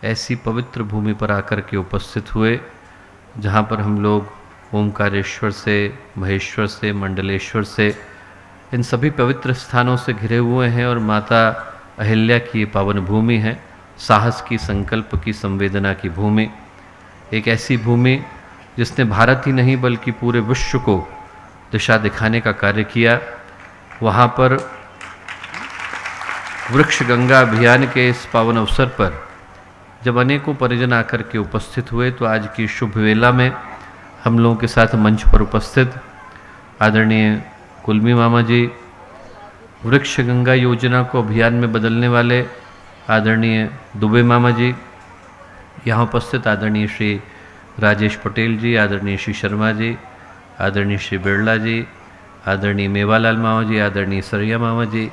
ऐसी पवित्र भूमि पर आकर के उपस्थित हुए जहाँ पर हम लोग ओमकारेश्वर से, महेश्वर से, मंडलेश्वर से, इन सभी पवित्र स्थानों से घिरे हुए हैं और माता अहिल्या की ये पावन भूमि है, साहस की, संकल्प की, संवेदना की भूमि। एक ऐसी भूमि जिसने भारत ही नहीं बल्कि पूरे विश्व को दिशा दिखाने का कार्य किया। वहाँ पर वृक्ष गंगा अभियान के इस पावन अवसर पर जब अनेकों परिजन आकर के उपस्थित हुए, तो आज की शुभ वेला में हम लोगों के साथ मंच पर उपस्थित आदरणीय कुलमी मामा जी, वृक्ष गंगा योजना को अभियान में बदलने वाले आदरणीय दुबे मामा जी, यहाँ उपस्थित आदरणीय श्री राजेश पटेल जी, आदरणीय श्री शर्मा जी, आदरणीय श्री बिरला जी, आदरणीय मेवालाल मामा जी, आदरणीय सरिया मामा जी,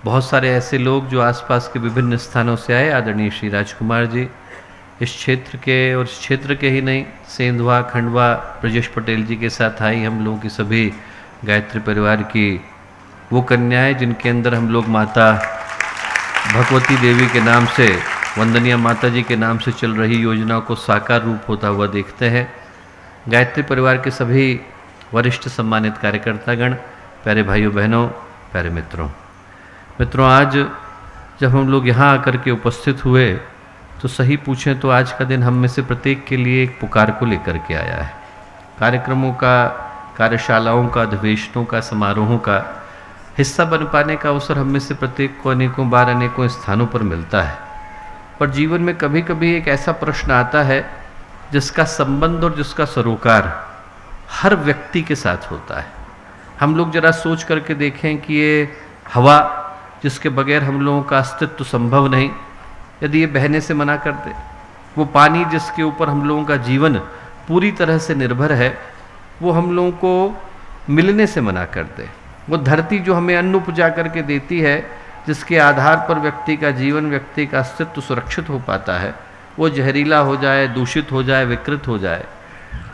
बहुत सारे ऐसे लोग जो आसपास के विभिन्न स्थानों से आए, आदरणीय श्री राजकुमार जी, इस क्षेत्र के और इस क्षेत्र के ही नहीं, सेंधवा, खंडवा, ब्रजेश पटेल जी के साथ आई हम लोगों की सभी गायत्री परिवार की वो कन्याएं जिनके अंदर हम लोग माता भगवती देवी के नाम से, वंदनीय माता जी के नाम से चल रही योजना को साकार रूप होता हुआ देखते हैं। गायत्री परिवार के सभी वरिष्ठ सम्मानित कार्यकर्तागण, प्यारे भाइयों बहनों, प्यारे मित्रों, आज जब हम लोग यहाँ आकर के उपस्थित हुए तो सही पूछें तो आज का दिन हम में से प्रत्येक के लिए एक पुकार को लेकर के आया है। कार्यक्रमों का, कार्यशालाओं का, अधिवेशनों का, समारोहों का हिस्सा बन पाने का अवसर हम में से प्रत्येक को अनेकों बार अनेकों स्थानों पर मिलता है, पर जीवन में कभी कभी एक ऐसा प्रश्न आता है जिसका संबंध और जिसका सरोकार हर व्यक्ति के साथ होता है। हम लोग जरा सोच करके देखें कि ये हवा जिसके बगैर हम लोगों का अस्तित्व संभव नहीं, यदि ये बहने से मना कर दे, वो पानी जिसके ऊपर हम लोगों का जीवन पूरी तरह से निर्भर है, वो हम लोगों को मिलने से मना कर दे, वो धरती जो हमें अन्न उपजा करके देती है, जिसके आधार पर व्यक्ति का जीवन, व्यक्ति का अस्तित्व सुरक्षित हो पाता है, वो जहरीला हो जाए, दूषित हो जाए, विकृत हो जाए,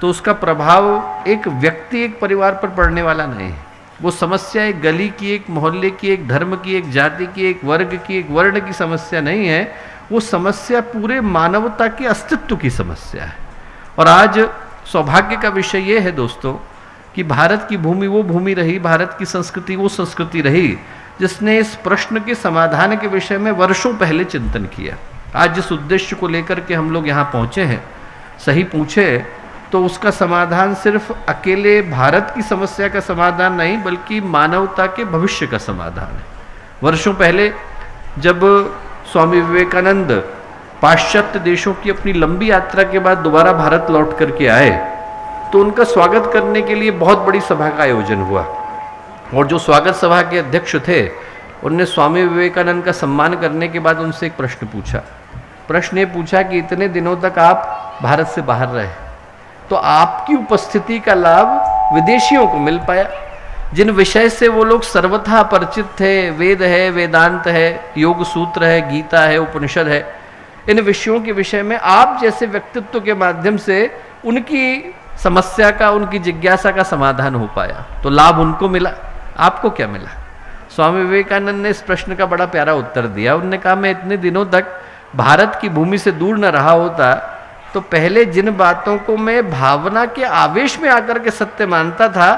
तो उसका प्रभाव एक व्यक्ति, एक परिवार पर पड़ने वाला नहीं है। वो समस्या एक गली की, एक मोहल्ले की, एक धर्म की, एक जाति की, एक वर्ग की, एक वर्ण की समस्या नहीं है। वो समस्या पूरे मानवता के अस्तित्व की समस्या है। और आज सौभाग्य का विषय ये है दोस्तों कि भारत की भूमि वो भूमि रही, भारत की संस्कृति वो संस्कृति रही जिसने इस प्रश्न के समाधान के विषय में वर्षों पहले चिंतन किया। आज जिस उद्देश्य को लेकर के हम लोग यहाँ पहुँचे हैं, सही पूछे तो उसका समाधान सिर्फ अकेले भारत की समस्या का समाधान नहीं बल्कि मानवता के भविष्य का समाधान है। वर्षों पहले जब स्वामी विवेकानंद पाश्चात्य देशों की अपनी लंबी यात्रा के बाद दोबारा भारत लौट करके आए तो उनका स्वागत करने के लिए बहुत बड़ी सभा का आयोजन हुआ और जो स्वागत सभा के अध्यक्ष थे उनने स्वामी विवेकानंद का सम्मान करने के बाद उनसे एक प्रश्न पूछा। प्रश्न ये पूछा कि इतने दिनों तक आप भारत से बाहर रहे तो आपकी उपस्थिति का लाभ विदेशियों को मिल पाया, जिन विषय से वो लोग सर्वथा परिचित थे, वेद है, वेदांत है, योग सूत्र है, गीता है, उपनिषद है, इन विषयों के विषय में आप जैसे व्यक्तित्व के माध्यम से उनकी समस्या का, उनकी जिज्ञासा का समाधान हो पाया। तो लाभ उनको मिला, आपको क्या मिला? स्वामी विवेकानंद ने इस प्रश्न का बड़ा प्यारा उत्तर दिया। उन्होंने कहा मैं इतने दिनों तक भारत की भूमि से दूर न रहा होता तो पहले जिन बातों को मैं भावना के आवेश में आकर के सत्य मानता था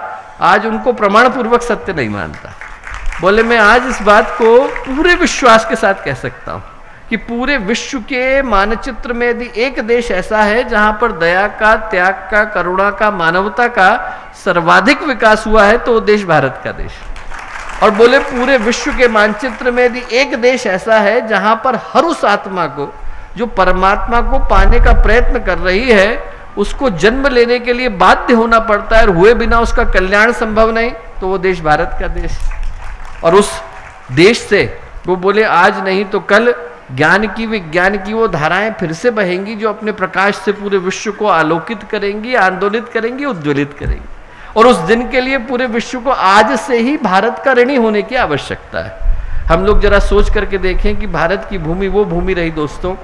आज उनको प्रमाण पूर्वक सत्य नहीं मानता। बोले मैं आज इस बात को पूरे विश्वास के साथ कह सकता हूं कि पूरे विश्व के मानचित्र में यदि एक देश ऐसा है जहां पर दया का, त्याग का, करुणा का, मानवता का सर्वाधिक विकास हुआ है तो वो देश भारत का देश। और बोले पूरे विश्व के मानचित्र में यदि एक देश ऐसा है जहां पर हर उस आत्मा को जो परमात्मा को पाने का प्रयत्न कर रही है उसको जन्म लेने के लिए बाध्य होना पड़ता है और हुए बिना उसका कल्याण संभव नहीं, तो वो देश भारत का देश। और उस देश से वो बोले आज नहीं तो कल ज्ञान की, विज्ञान की वो धाराएं फिर से बहेंगी जो अपने प्रकाश से पूरे विश्व को आलोकित करेंगी, आंदोलित करेंगी, उज्ज्वलित करेंगी। और उस दिन के लिए पूरे विश्व को आज से ही भारत का ऋणी होने की आवश्यकता है। हम लोग जरा सोच करके देखें कि भारत की भूमि वो भूमि रही दोस्तों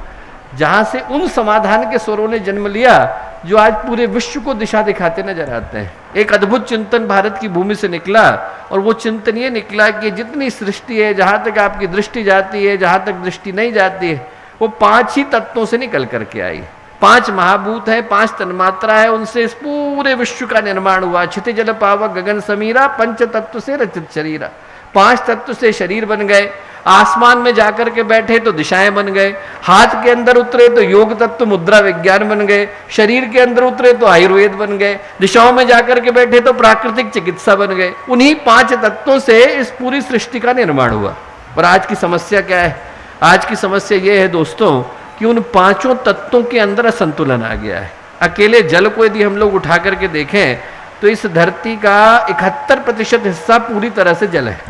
जहां से उन समाधान के स्वरों ने जन्म लिया जो आज पूरे विश्व को दिशा दिखाते नजर आते हैं। एक अद्भुत चिंतन भारत की भूमि से निकला और वो चिंतन ये निकला कि जितनी सृष्टि है, जहां तक आपकी दृष्टि जाती है, जहां तक दृष्टि नहीं जाती है, वो 5 ही तत्वों से निकल करके आई। 5 महाभूत है, 5 तन्मात्रा है, उनसे इस पूरे विश्व का निर्माण हुआ। क्षिति जल पावक गगन समीरा, 5 तत्व से रचित शरीरा। 5 तत्व से शरीर बन गए। आसमान में जाकर के बैठे तो दिशाएं बन गए, हाथ के अंदर उतरे तो योग तत्व मुद्रा विज्ञान बन गए, शरीर के अंदर उतरे तो आयुर्वेद बन गए, दिशाओं में जाकर के बैठे तो प्राकृतिक चिकित्सा बन गए। उन्हीं 5 तत्वों से इस पूरी सृष्टि का निर्माण हुआ। और आज की समस्या क्या है? आज की समस्या यह है दोस्तों कि उन 5 तत्वों के अंदर असंतुलन आ गया है। अकेले जल को यदि हम लोग उठा करके देखें तो इस धरती का 71% हिस्सा पूरी तरह से जल है,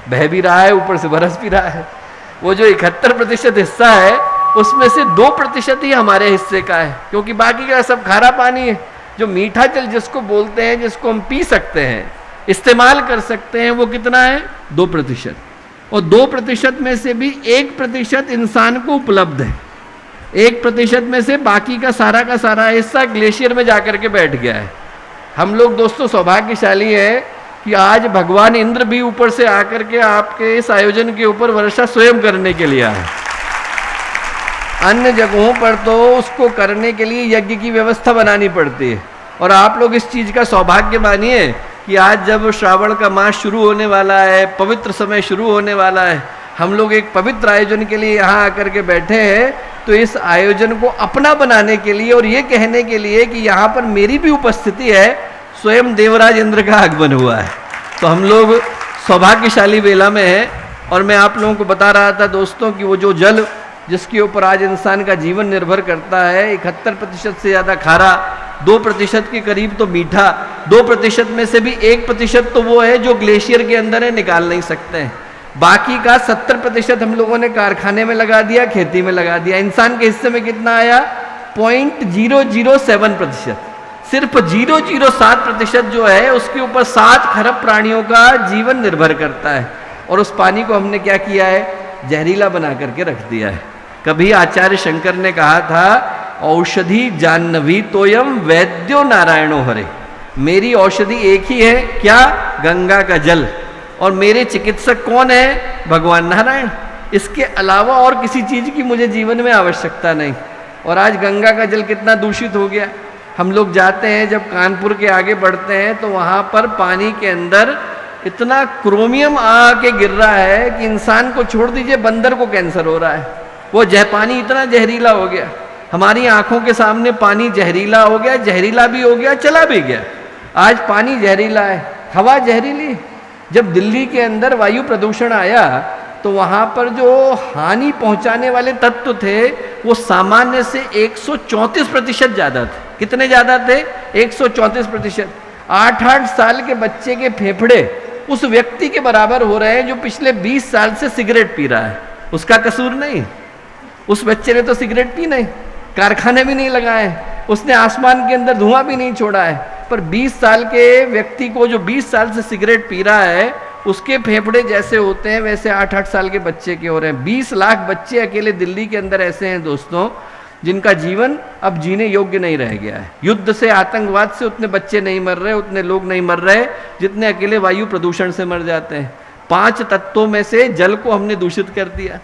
बह भी रहा है, ऊपर से बरस भी रहा है। वो जो 71% हिस्सा है उसमें से 2% ही हमारे हिस्से का है, क्योंकि बाकी का सब खारा पानी है। जो मीठा जल जिसको बोलते हैं, जिसको हम पी सकते हैं, इस्तेमाल कर सकते हैं, वो कितना है? 2%। और 2% में से भी 1% इंसान को उपलब्ध है। 1% में से बाकी का सारा हिस्सा ग्लेशियर में जाकर के बैठ गया है। हम लोग दोस्तों सौभाग्यशाली है कि आज भगवान इंद्र भी ऊपर से आकर के आपके इस आयोजन के ऊपर वर्षा स्वयं करने के लिए आए। अन्य जगहों पर तो उसको करने के लिए यज्ञ की व्यवस्था बनानी पड़ती है। और आप लोग इस चीज का सौभाग्य मानिए कि आज जब श्रावण का मास शुरू होने वाला है, पवित्र समय शुरू होने वाला है, हम लोग एक पवित्र आयोजन के लिए यहाँ आकर के बैठे हैं, तो इस आयोजन को अपना बनाने के लिए और ये कहने के लिए कि यहाँ पर मेरी भी उपस्थिति है, स्वयं देवराज इंद्र का आगमन हुआ है। तो हम लोग सौभाग्यशाली वेला में हैं। और मैं आप लोगों को बता रहा था दोस्तों कि वो जो जल जिसके ऊपर आज इंसान का जीवन निर्भर करता है, 71% से ज़्यादा खारा, 2% के करीब तो मीठा, 2% में से भी 1% तो वो है जो ग्लेशियर के अंदर है, निकाल नहीं सकते हैं। बाकी का 70% हम लोगों ने कारखाने में लगा दिया, खेती में लगा दिया। इंसान के हिस्से में कितना आया? 0.007%। सिर्फ 0.07% जो है उसके ऊपर 7 खरब प्राणियों का जीवन निर्भर करता है। और उस पानी को हमने क्या किया है? जहरीला बना करके रख दिया है। कभी आचार्य शंकर ने कहा था, औषधि जाह्नवी तोयम वैद्यो नारायणो हरे। मेरी औषधि एक ही है, क्या? गंगा का जल। और मेरे चिकित्सक कौन है? भगवान नारायण। इसके अलावा और किसी चीज की मुझे जीवन में आवश्यकता नहीं। और आज गंगा का जल कितना दूषित हो गया। हम लोग जाते हैं, जब कानपुर के आगे बढ़ते हैं तो वहाँ पर पानी के अंदर इतना क्रोमियम आके गिर रहा है कि इंसान को छोड़ दीजिए, बंदर को कैंसर हो रहा है। वो पानी इतना जहरीला हो गया, हमारी आंखों के सामने पानी जहरीला हो गया, जहरीला भी हो गया, चला भी गया। आज पानी जहरीला है, हवा जहरीली। जब दिल्ली के अंदर वायु प्रदूषण आया तो वहाँ पर जो हानि पहुँचाने वाले तत्व थे वो सामान्य से 134% ज़्यादा थे। कितने ज़्यादा थे? 134%। 8-8 साल के बच्चे के फेफड़े उस व्यक्ति के बराबर हो रहे हैं जो पिछले 20 साल से सिगरेट पी रहा है। उसका कसूर नहीं, उस बच्चे ने तो सिगरेट पी नहीं, कारखाने भी नहीं लगाए, उसने आसमान के अंदर धुआं भी नहीं छोड़ा है, पर 20 साल के व्यक्ति को जो 20 साल से सिगरेट पी रहा है उसके फेफड़े जैसे होते हैं वैसे 8-8 साल के बच्चे के हो रहे हैं। 20 लाख बच्चे अकेले दिल्ली के अंदर ऐसे हैं दोस्तों जिनका जीवन अब जीने योग्य नहीं रह गया है। युद्ध से, आतंकवाद से उतने बच्चे नहीं मर रहे, उतने लोग नहीं मर रहे जितने अकेले वायु प्रदूषण से मर जाते हैं। 5 तत्वों में से जल को हमने दूषित कर दिया,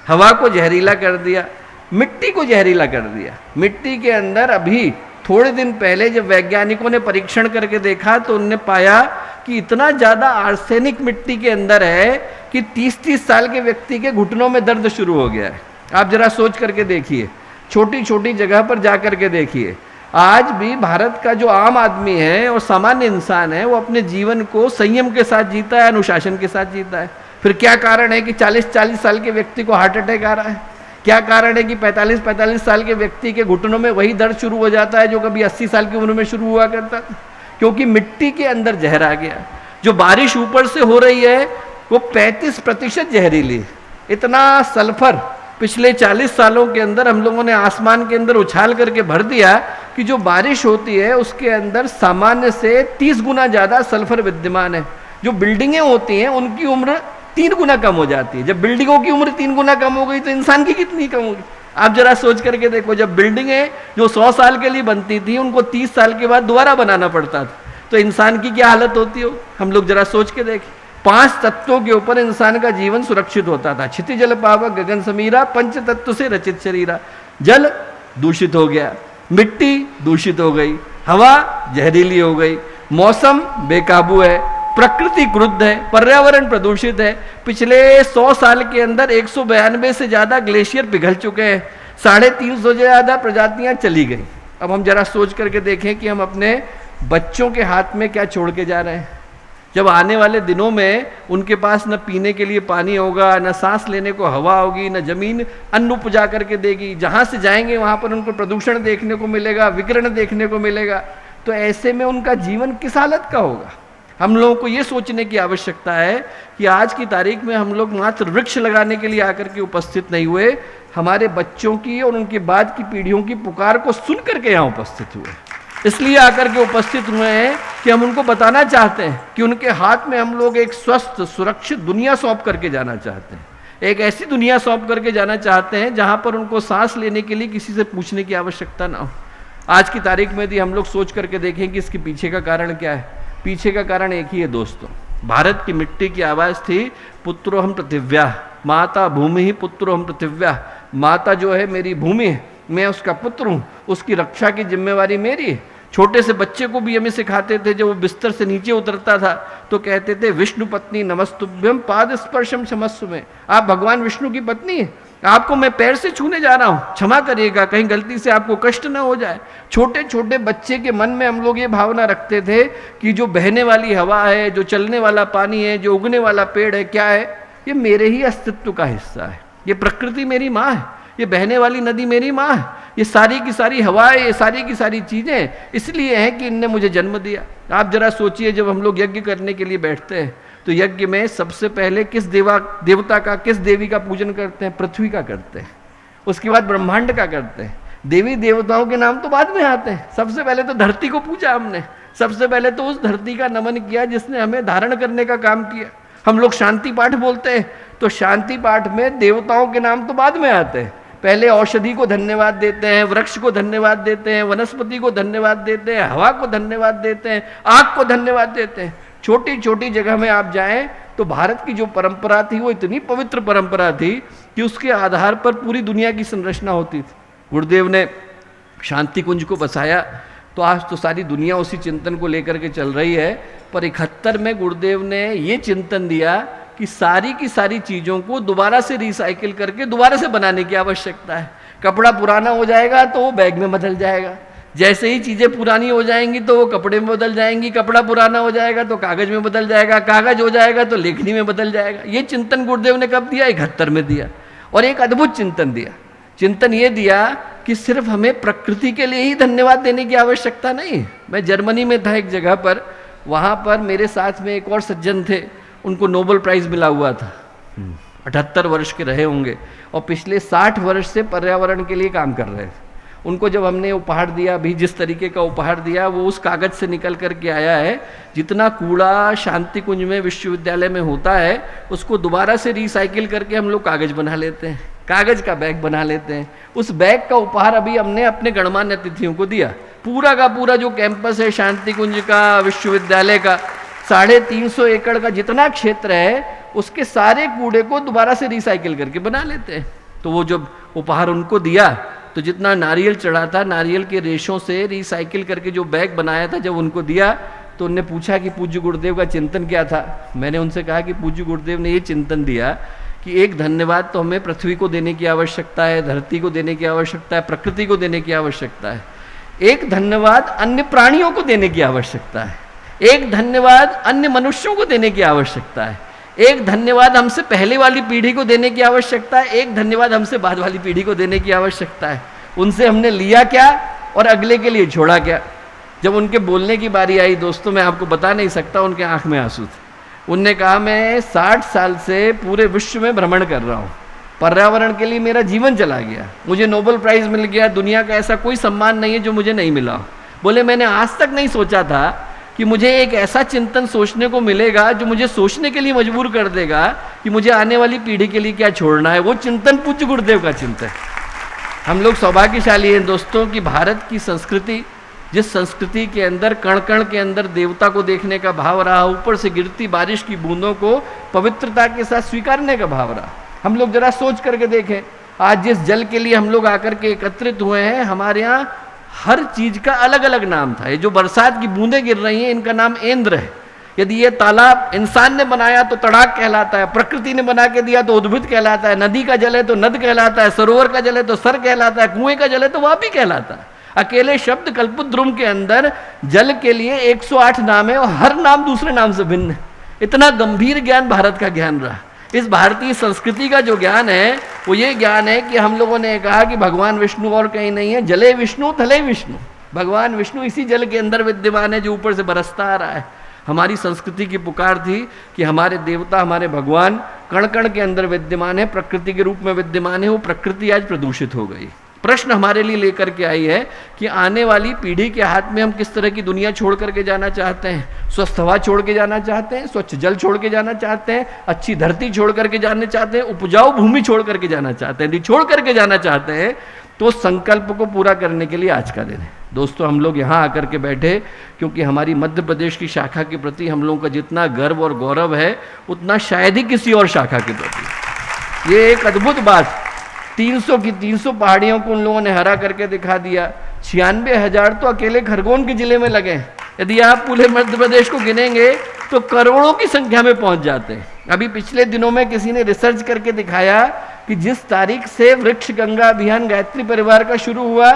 हवा को जहरीला कर दिया, मिट्टी को जहरीला कर दिया। मिट्टी के अंदर अभी थोड़े दिन पहले जब वैज्ञानिकों ने परीक्षण करके देखा तो उन्होंने पाया कि इतना ज़्यादा आर्सेनिक मिट्टी के अंदर है कि 30-30 साल के व्यक्ति के घुटनों में दर्द शुरू हो गया है। आप जरा सोच करके देखिए, छोटी छोटी जगह पर जा करके देखिए। आज भी भारत का जो आम आदमी है और सामान्य इंसान है वो अपने जीवन को संयम के साथ जीता है, अनुशासन के साथ जीता है। फिर क्या कारण है कि 40-40 साल के व्यक्ति को हार्ट अटैक आ रहा है? क्या कारण है कि 45-45 साल के व्यक्ति के घुटनों में वही दर्द शुरू हो जाता है जो कभी 80 साल की उम्र में शुरू हुआ करता था? क्योंकि मिट्टी के अंदर जहर आ गया। जो बारिश ऊपर से हो रही है वो 35% जहरीली। इतना सल्फर पिछले 40 सालों के अंदर हम लोगों ने आसमान के अंदर उछाल करके भर दिया कि जो बारिश होती है उसके अंदर सामान्य से 30 गुना ज़्यादा सल्फर विद्यमान है। जो बिल्डिंगें होती हैं उनकी उम्र 3 गुना कम हो जाती है। जब बिल्डिंगों की उम्र 3 गुना कम हो गई तो इंसान की कितनी कम होगी? आप जरा सोच करके देखो, जब बिल्डिंगें जो 100 साल के लिए बनती थी उनको 30 साल के बाद दोबारा बनाना पड़ता था, तो इंसान की क्या हालत होती हो? हम लोग जरा सोच के देखें। 5 तत्वों के ऊपर इंसान का जीवन सुरक्षित होता था। क्षिति जल पावक गगन समीरा, 5 तत्व से रचित शरीरा। जल दूषित हो गया, मिट्टी दूषित हो गई, हवा जहरीली हो गई, मौसम बेकाबू है, प्रकृति क्रुद्ध है, पर्यावरण प्रदूषित है। पिछले 100 साल के अंदर 192 से ज़्यादा ग्लेशियर पिघल चुके हैं, 350 से ज़्यादा प्रजातियां चली गई। अब हम जरा सोच करके देखें कि हम अपने बच्चों के हाथ में क्या छोड़ के जा रहे हैं। जब आने वाले दिनों में उनके पास न पीने के लिए पानी होगा, न सांस लेने को हवा होगी, न जमीन अन्न उपजा करके देगी, जहाँ से जाएंगे वहाँ पर उनको प्रदूषण देखने को मिलेगा, विकिरण देखने को मिलेगा, तो ऐसे में उनका जीवन किस हालत का होगा? हम लोगों को ये सोचने की आवश्यकता है कि आज की तारीख में हम लोग मात्र वृक्ष लगाने के लिए आकर के उपस्थित नहीं हुए, हमारे बच्चों की और उनके बाद की पीढ़ियों की पुकार को सुन करके यहाँ उपस्थित हुए। इसलिए आकर के उपस्थित हुए हैं कि हम उनको बताना चाहते हैं कि उनके हाथ में हम लोग एक स्वस्थ सुरक्षित दुनिया सौंप करके जाना चाहते हैं। एक ऐसी दुनिया सौंप करके जाना चाहते हैं जहाँ पर उनको सांस लेने के लिए किसी से पूछने की आवश्यकता ना हो। आज की तारीख में यदि हम लोग सोच करके देखें कि इसके पीछे का कारण क्या है, पीछे का कारण एक ही है दोस्तों। भारत की मिट्टी की आवाज़ थी, पुत्रोहम पृथिव्या, माता भूमि ही पुत्रोहम पृथिव्या। माता जो है मेरी भूमि है, मैं उसका पुत्र हूँ, उसकी रक्षा की जिम्मेवारी मेरी है। छोटे से बच्चे को भी हमें सिखाते थे, जब वो बिस्तर से नीचे उतरता था तो कहते थे विष्णु पत्नी नमस्तुभ्यम पाद स्पर्शम क्षमस्व में। आप भगवान विष्णु की पत्नी है, आपको मैं पैर से छूने जा रहा हूँ, क्षमा करिएगा, कहीं गलती से आपको कष्ट ना हो जाए। छोटे छोटे बच्चे के मन में हम लोग ये भावना रखते थे कि जो बहने वाली हवा है, जो चलने वाला पानी है, जो उगने वाला पेड़ है, क्या है? ये मेरे ही अस्तित्व का हिस्सा है। ये प्रकृति मेरी माँ है, ये बहने वाली नदी मेरी माँ है, ये सारी की सारी हवाएं, ये सारी की सारी चीज़ें इसलिए हैं कि इनने मुझे जन्म दिया। आप जरा सोचिए, जब हम लोग यज्ञ करने के लिए बैठते हैं तो यज्ञ में सबसे पहले किस देवता का, किस देवी का पूजन करते हैं? पृथ्वी का करते हैं। उसके बाद ब्रह्मांड का करते हैं। देवी देवताओं के नाम तो बाद में आते हैं। सबसे पहले तो धरती को पूजा हमने, सबसे पहले तो उस धरती का नमन किया जिसने हमें धारण करने का काम किया। हम लोग शांति पाठ बोलते हैं तो शांति पाठ में देवताओं के नाम तो बाद में आते हैं। पहले औषधि को धन्यवाद देते हैं, वृक्ष को धन्यवाद देते हैं, वनस्पति को धन्यवाद देते हैं, हवा को धन्यवाद देते हैं, आग को धन्यवाद देते हैं। छोटी छोटी जगह में आप जाएं तो भारत की जो परंपरा थी वो इतनी पवित्र परंपरा थी कि उसके आधार पर पूरी दुनिया की संरचना होती थी। गुरुदेव ने शांति कुंज को बसाया, तो आज तो सारी दुनिया उसी चिंतन को लेकर के चल रही है। पर 71 में गुरुदेव ने ये चिंतन दिया कि सारी की सारी चीज़ों को दोबारा से रिसाइकिल करके दोबारा से बनाने की आवश्यकता है। कपड़ा पुराना हो जाएगा तो वो बैग में बदल जाएगा, जैसे ही चीज़ें पुरानी हो जाएंगी तो वो कपड़े में बदल जाएंगी, कपड़ा पुराना हो जाएगा तो कागज़ में बदल जाएगा, कागज़ हो जाएगा तो लेखनी में बदल जाएगा। ये चिंतन गुरुदेव ने कब दिया? 71 में दिया। और एक अद्भुत चिंतन दिया। चिंतन ये दिया कि सिर्फ हमें प्रकृति के लिए ही धन्यवाद देने की आवश्यकता नहीं। मैं जर्मनी में था एक जगह पर, वहाँ पर मेरे साथ में एक और सज्जन थे, उनको नोबेल प्राइज़ मिला हुआ था। 78 वर्ष के रहे होंगे और पिछले 60 वर्ष से पर्यावरण के लिए काम कर रहे थे। उनको जब हमने उपहार दिया, अभी जिस तरीके का उपहार दिया, वो उस कागज़ से निकल कर के आया है। जितना कूड़ा शांति कुंज में विश्वविद्यालय में होता है उसको दोबारा से रिसाइकिल करके हम लोग कागज़ बना लेते हैं, कागज़ का बैग बना लेते हैं। उस बैग का उपहार अभी हमने अपने गणमान्य अतिथियों को दिया। पूरा का पूरा जो कैंपस है शांति कुंज का, विश्वविद्यालय का, 350 एकड़ का जितना क्षेत्र है उसके सारे कूड़े को दोबारा से रिसाइकिल करके बना लेते हैं। तो वो जब उपहार उनको दिया तो जितना नारियल चढ़ा था, नारियल के रेशों से रिसाइकिल करके जो बैग बनाया था, जब उनको दिया तो उनने पूछा कि पूज्य गुरुदेव का चिंतन क्या था। मैंने उनसे कहा कि पूज्य गुरुदेव ने ये चिंतन दिया कि एक धन्यवाद तो हमें पृथ्वी को देने की आवश्यकता है, धरती को देने की आवश्यकता है, प्रकृति को देने की आवश्यकता है। एक धन्यवाद अन्य प्राणियों को देने की आवश्यकता है। एक धन्यवाद अन्य मनुष्यों को देने की आवश्यकता है। एक धन्यवाद हमसे पहले वाली पीढ़ी को देने की आवश्यकता है। एक धन्यवाद हमसे बाद वाली पीढ़ी को देने की आवश्यकता है। उनसे हमने लिया क्या और अगले के लिए छोड़ा क्या। जब उनके बोलने की बारी आई दोस्तों, मैं आपको बता नहीं सकता, उनके आंख में आंसू थे। उनने कहा मैं 60 साल से पूरे विश्व में भ्रमण कर रहा हूँ, पर्यावरण के लिए मेरा जीवन चला गया, मुझे नोबेल प्राइज़ मिल गया, दुनिया का ऐसा कोई सम्मान नहीं है जो मुझे नहीं मिला। बोले मैंने आज तक नहीं सोचा था कि मुझे एक ऐसा चिंतन सोचने को मिलेगा जो मुझे सोचने के लिए मजबूर कर देगा कि मुझे आने वाली पीढ़ी के लिए क्या छोड़ना है। वो चिंतन पूज्य गुरुदेव का चिंतन। हम लोग सौभाग्यशाली हैं दोस्तों कि भारत की संस्कृति, जिस संस्कृति के अंदर कण कण के अंदर देवता को देखने का भाव रहा, ऊपर से गिरती बारिश की बूंदों को पवित्रता के साथ स्वीकारने का भाव रहा। हम लोग जरा सोच करके देखें, आज जिस जल के लिए हम लोग आकर के एकत्रित हुए हैं, हमारे यहाँ हर चीज का अलग अलग नाम था। ये जो बरसात की बूंदें गिर रही हैं इनका नाम इंद्र है। यदि ये तालाब इंसान ने बनाया तो तड़ाक कहलाता है, प्रकृति ने बना के दिया तो उद्भिद कहलाता है, नदी का जल है तो नद कहलाता है, सरोवर का जल है तो सर कहलाता है, कुएं का जल है तो वापी कहलाता है। अकेले शब्द कल्पद्रुम के अंदर जल के लिए 108 नाम है और हर नाम दूसरे नाम से भिन्न है। इतना गंभीर ज्ञान भारत का ज्ञान रहा। इस भारतीय संस्कृति का जो ज्ञान है वो ये ज्ञान है कि हम लोगों ने कहा कि भगवान विष्णु और कहीं नहीं है, जले विष्णु थले विष्णु। भगवान विष्णु इसी जल के अंदर विद्यमान है जो ऊपर से बरसता आ रहा है। हमारी संस्कृति की पुकार थी कि हमारे देवता, हमारे भगवान कण कण के अंदर विद्यमान है, प्रकृति के रूप में विद्यमान है। वो प्रकृति आज प्रदूषित हो गई। प्रश्न हमारे लिए लेकर के आई है कि आने वाली पीढ़ी के हाथ में हम किस तरह की दुनिया छोड़ करके जाना चाहते हैं। स्वस्थ हवा छोड़ के जाना चाहते हैं, स्वच्छ जल छोड़ के जाना चाहते हैं, अच्छी धरती छोड़ करके जाना चाहते हैं, उपजाऊ भूमि छोड़ करके जाना चाहते हैं। यदि छोड़ करके जाना चाहते हैं तो संकल्प को पूरा करने के लिए आज का दिन है। दोस्तों, हम लोग यहाँ आकर के बैठे क्योंकि हमारी मध्य प्रदेश की शाखा के प्रति हम लोगों का जितना गर्व और गौरव है उतना शायद ही किसी और शाखा के प्रति। ये एक अद्भुत बात, 300 की 300 पहाड़ियों को उन लोगों ने हरा करके दिखा दिया। 96,000 तो अकेले खरगोन के जिले में लगे। यदि आप पूरे मध्य प्रदेश को गिनेंगे तो करोड़ों की संख्या में पहुंच जाते हैं। अभी पिछले दिनों में किसी ने रिसर्च करके दिखाया कि जिस तारीख से वृक्ष गंगा अभियान गायत्री परिवार का शुरू हुआ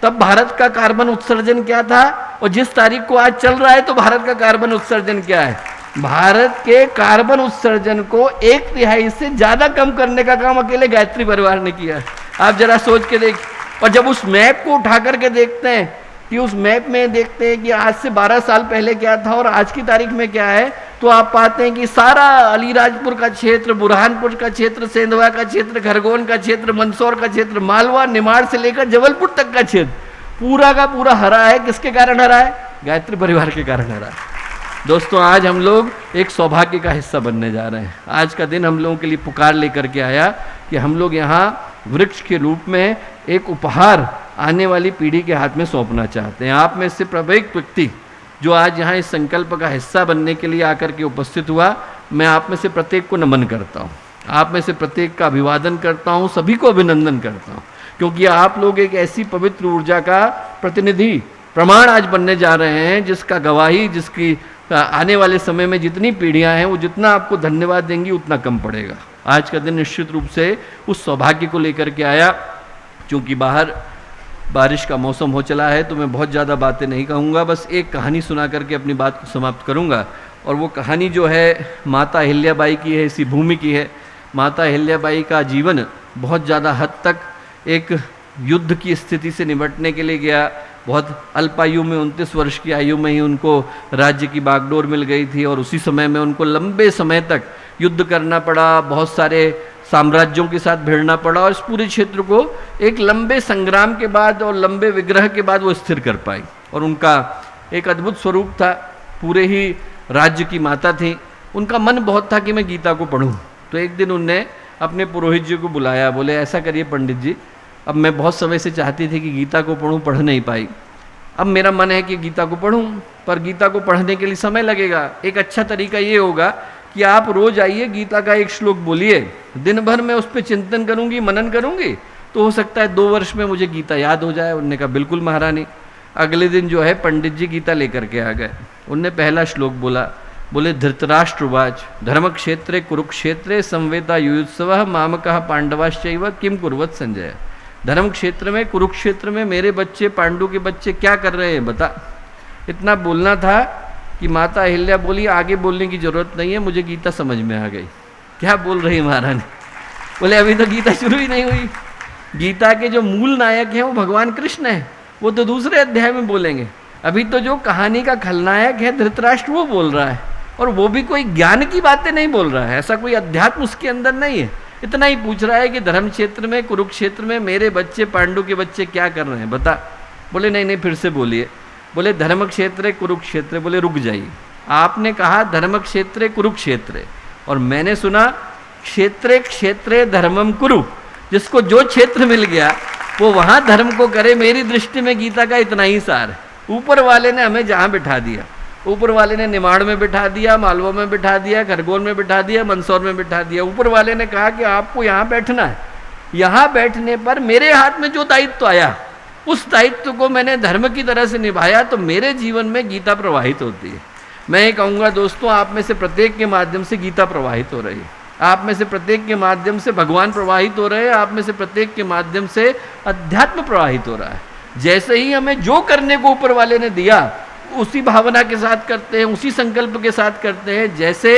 तब भारत का कार्बन उत्सर्जन क्या था, और जिस तारीख को आज चल रहा है तो भारत का कार्बन उत्सर्जन क्या है। भारत के कार्बन उत्सर्जन को 1/3 से ज्यादा कम करने का काम अकेले गायत्री परिवार ने किया। आप जरा सोच के देख। और जब उस मैप को उठा करके देखते हैं कि उस मैप में देखते हैं कि आज से 12 साल पहले क्या था और आज की तारीख में क्या है, तो आप पाते हैं कि सारा अलीराजपुर का क्षेत्र, बुरहानपुर का क्षेत्र, सेंधवा का क्षेत्र, खरगोन का क्षेत्र, मंदसौर का क्षेत्र, मालवा, निमाड़ से लेकर जबलपुर तक का क्षेत्र पूरा का पूरा हरा है। किसके कारण हरा है? गायत्री परिवार के कारण हरा है। दोस्तों, आज हम लोग एक सौभाग्य का हिस्सा बनने जा रहे हैं। आज का दिन हम लोगों के लिए पुकार लेकर के आया कि हम लोग यहाँ वृक्ष के रूप में एक उपहार आने वाली पीढ़ी के हाथ में सौंपना चाहते हैं। आप में से प्रत्येक व्यक्ति जो आज यहाँ इस संकल्प का हिस्सा बनने के लिए आकर के उपस्थित हुआ, मैं आप में से प्रत्येक को नमन करता हूँ, आप में से प्रत्येक का अभिवादन करता हूँ, सभी को अभिनंदन करता हूँ, क्योंकि आप लोग एक ऐसी पवित्र ऊर्जा का प्रतिनिधि, प्रमाण आज बनने जा रहे हैं, जिसका गवाही, जिसकी आने वाले समय में जितनी पीढ़ियां हैं वो जितना आपको धन्यवाद देंगी उतना कम पड़ेगा। आज का दिन निश्चित रूप से उस सौभाग्य को लेकर के आया। चूँकि बाहर बारिश का मौसम हो चला है तो मैं बहुत ज़्यादा बातें नहीं कहूँगा, बस एक कहानी सुना करके अपनी बात को समाप्त करूँगा। और वो कहानी जो है माता अहिल्याबाई की है, इसी भूमि की है। माता अहिल्याबाई का जीवन बहुत ज़्यादा हद तक एक युद्ध की स्थिति से निपटने के लिए गया। बहुत अल्पायु में 29 वर्ष की आयु में ही उनको राज्य की बागडोर मिल गई थी और उसी समय में उनको लंबे समय तक युद्ध करना पड़ा, बहुत सारे साम्राज्यों के साथ भिड़ना पड़ा और इस पूरे क्षेत्र को एक लंबे संग्राम के बाद और लंबे विग्रह के बाद वो स्थिर कर पाई। और उनका एक अद्भुत स्वरूप था, पूरे ही राज्य की माता थी। उनका मन बहुत था कि मैं गीता को पढ़ूं। तो एक दिन उनने अपने पुरोहित जी को बुलाया, बोले ऐसा करिए पंडित जी, अब मैं बहुत समय से चाहती थी कि गीता को पढ़ूं, पढ़ नहीं पाई। अब मेरा मन है कि गीता को पढ़ूं, पर गीता को पढ़ने के लिए समय लगेगा। एक अच्छा तरीका ये होगा कि आप रोज आइए, गीता का एक श्लोक बोलिए, दिन भर मैं उस पर चिंतन करूंगी, मनन करूंगी, तो हो सकता है 2 वर्ष में मुझे गीता याद हो जाए। उन्होंने कहा बिल्कुल महारानी। अगले दिन जो है पंडित जी गीता लेकर के आ गए। उनने पहला श्लोक बोला, बोले धृतराष्ट्रवाच धर्म क्षेत्रे कुरुक्षेत्रे संवेदा युयुत्सव मामकः पांडवाश्चैव किम कुर्वत संजय। धर्म क्षेत्र में, कुरुक्षेत्र में मेरे बच्चे, पांडु के बच्चे क्या कर रहे हैं बता। इतना बोलना था कि माता अहिल्या बोली आगे बोलने की जरूरत नहीं है, मुझे गीता समझ में आ गई। क्या बोल रही महारानी? बोले अभी तो गीता शुरू ही नहीं हुई। गीता के जो मूल नायक हैं वो भगवान कृष्ण है, वो तो दूसरे अध्याय में बोलेंगे। अभी तो जो कहानी का खलनायक है धृतराष्ट्र, वो बोल रहा है, और वो भी कोई ज्ञान की बातें नहीं बोल रहा है, ऐसा कोई अध्यात्म उसके अंदर नहीं है। इतना ही पूछ रहा है कि धर्म क्षेत्र में, कुरुक्षेत्र में मेरे बच्चे, पांडु के बच्चे क्या कर रहे हैं बता। बोले नहीं नहीं फिर से बोलिए। बोले धर्म क्षेत्र कुरुक्षेत्र। बोले रुक जाइए, आपने कहा धर्म क्षेत्र कुरुक्षेत्र और मैंने सुना क्षेत्रे क्षेत्रे धर्मम कुरु। जिसको जो क्षेत्र मिल गया वो वहाँ धर्म को करे। मेरी दृष्टि में गीता का इतना ही सार है। ऊपर वाले ने हमें जहाँ बिठा दिया, ऊपर वाले ने निमाड़ में बिठा दिया, मालवा में बिठा दिया, खरगोन में बिठा दिया, मंदसौर में बिठा दिया। ऊपर वाले ने कहा कि आपको यहाँ बैठना है। यहाँ बैठने पर मेरे हाथ में जो दायित्व आया उस दायित्व को मैंने धर्म की तरह से निभाया, तो मेरे जीवन में गीता प्रवाहित होती है। मैं ये कहूँगा दोस्तों, आप में से प्रत्येक के माध्यम से गीता प्रवाहित हो रही है, आप में से प्रत्येक के माध्यम से भगवान प्रवाहित हो रहे हैं, आप में से प्रत्येक के माध्यम से अध्यात्म प्रवाहित हो रहा है। जैसे ही हमें जो करने को ऊपर वाले ने दिया उसी भावना के साथ करते हैं, उसी संकल्प के साथ करते हैं। जैसे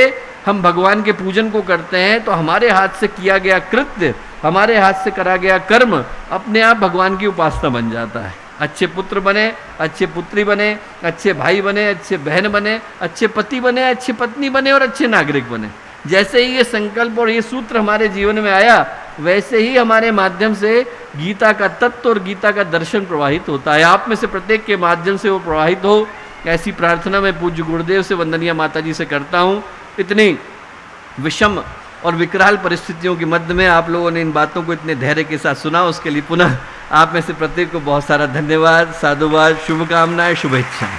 हम भगवान के पूजन को करते हैं तो हमारे हाथ से किया गया कृत्य, हमारे हाथ से करा गया कर्म अपने आप भगवान की उपासना बन जाता है। अच्छे पुत्र बने, अच्छे पुत्री बने, अच्छे भाई बने, अच्छे बहन बने, अच्छे पति बने, अच्छी पत्नी बने और अच्छे नागरिक बने। जैसे ही ये संकल्प और ये सूत्र हमारे जीवन में आया, वैसे ही हमारे माध्यम से गीता का तत्व और गीता का दर्शन प्रवाहित होता है। आप में से प्रत्येक के माध्यम से वो प्रवाहित हो, ऐसी प्रार्थना मैं पूज्य गुरुदेव से, वंदनीय माता जी से करता हूँ। इतनी विषम और विकराल परिस्थितियों के मध्य में आप लोगों ने इन बातों को इतने धैर्य के साथ सुना, उसके लिए पुनः आप में से प्रत्येक को बहुत सारा धन्यवाद, साधुवाद, शुभकामनाएं, शुभेच्छाएं।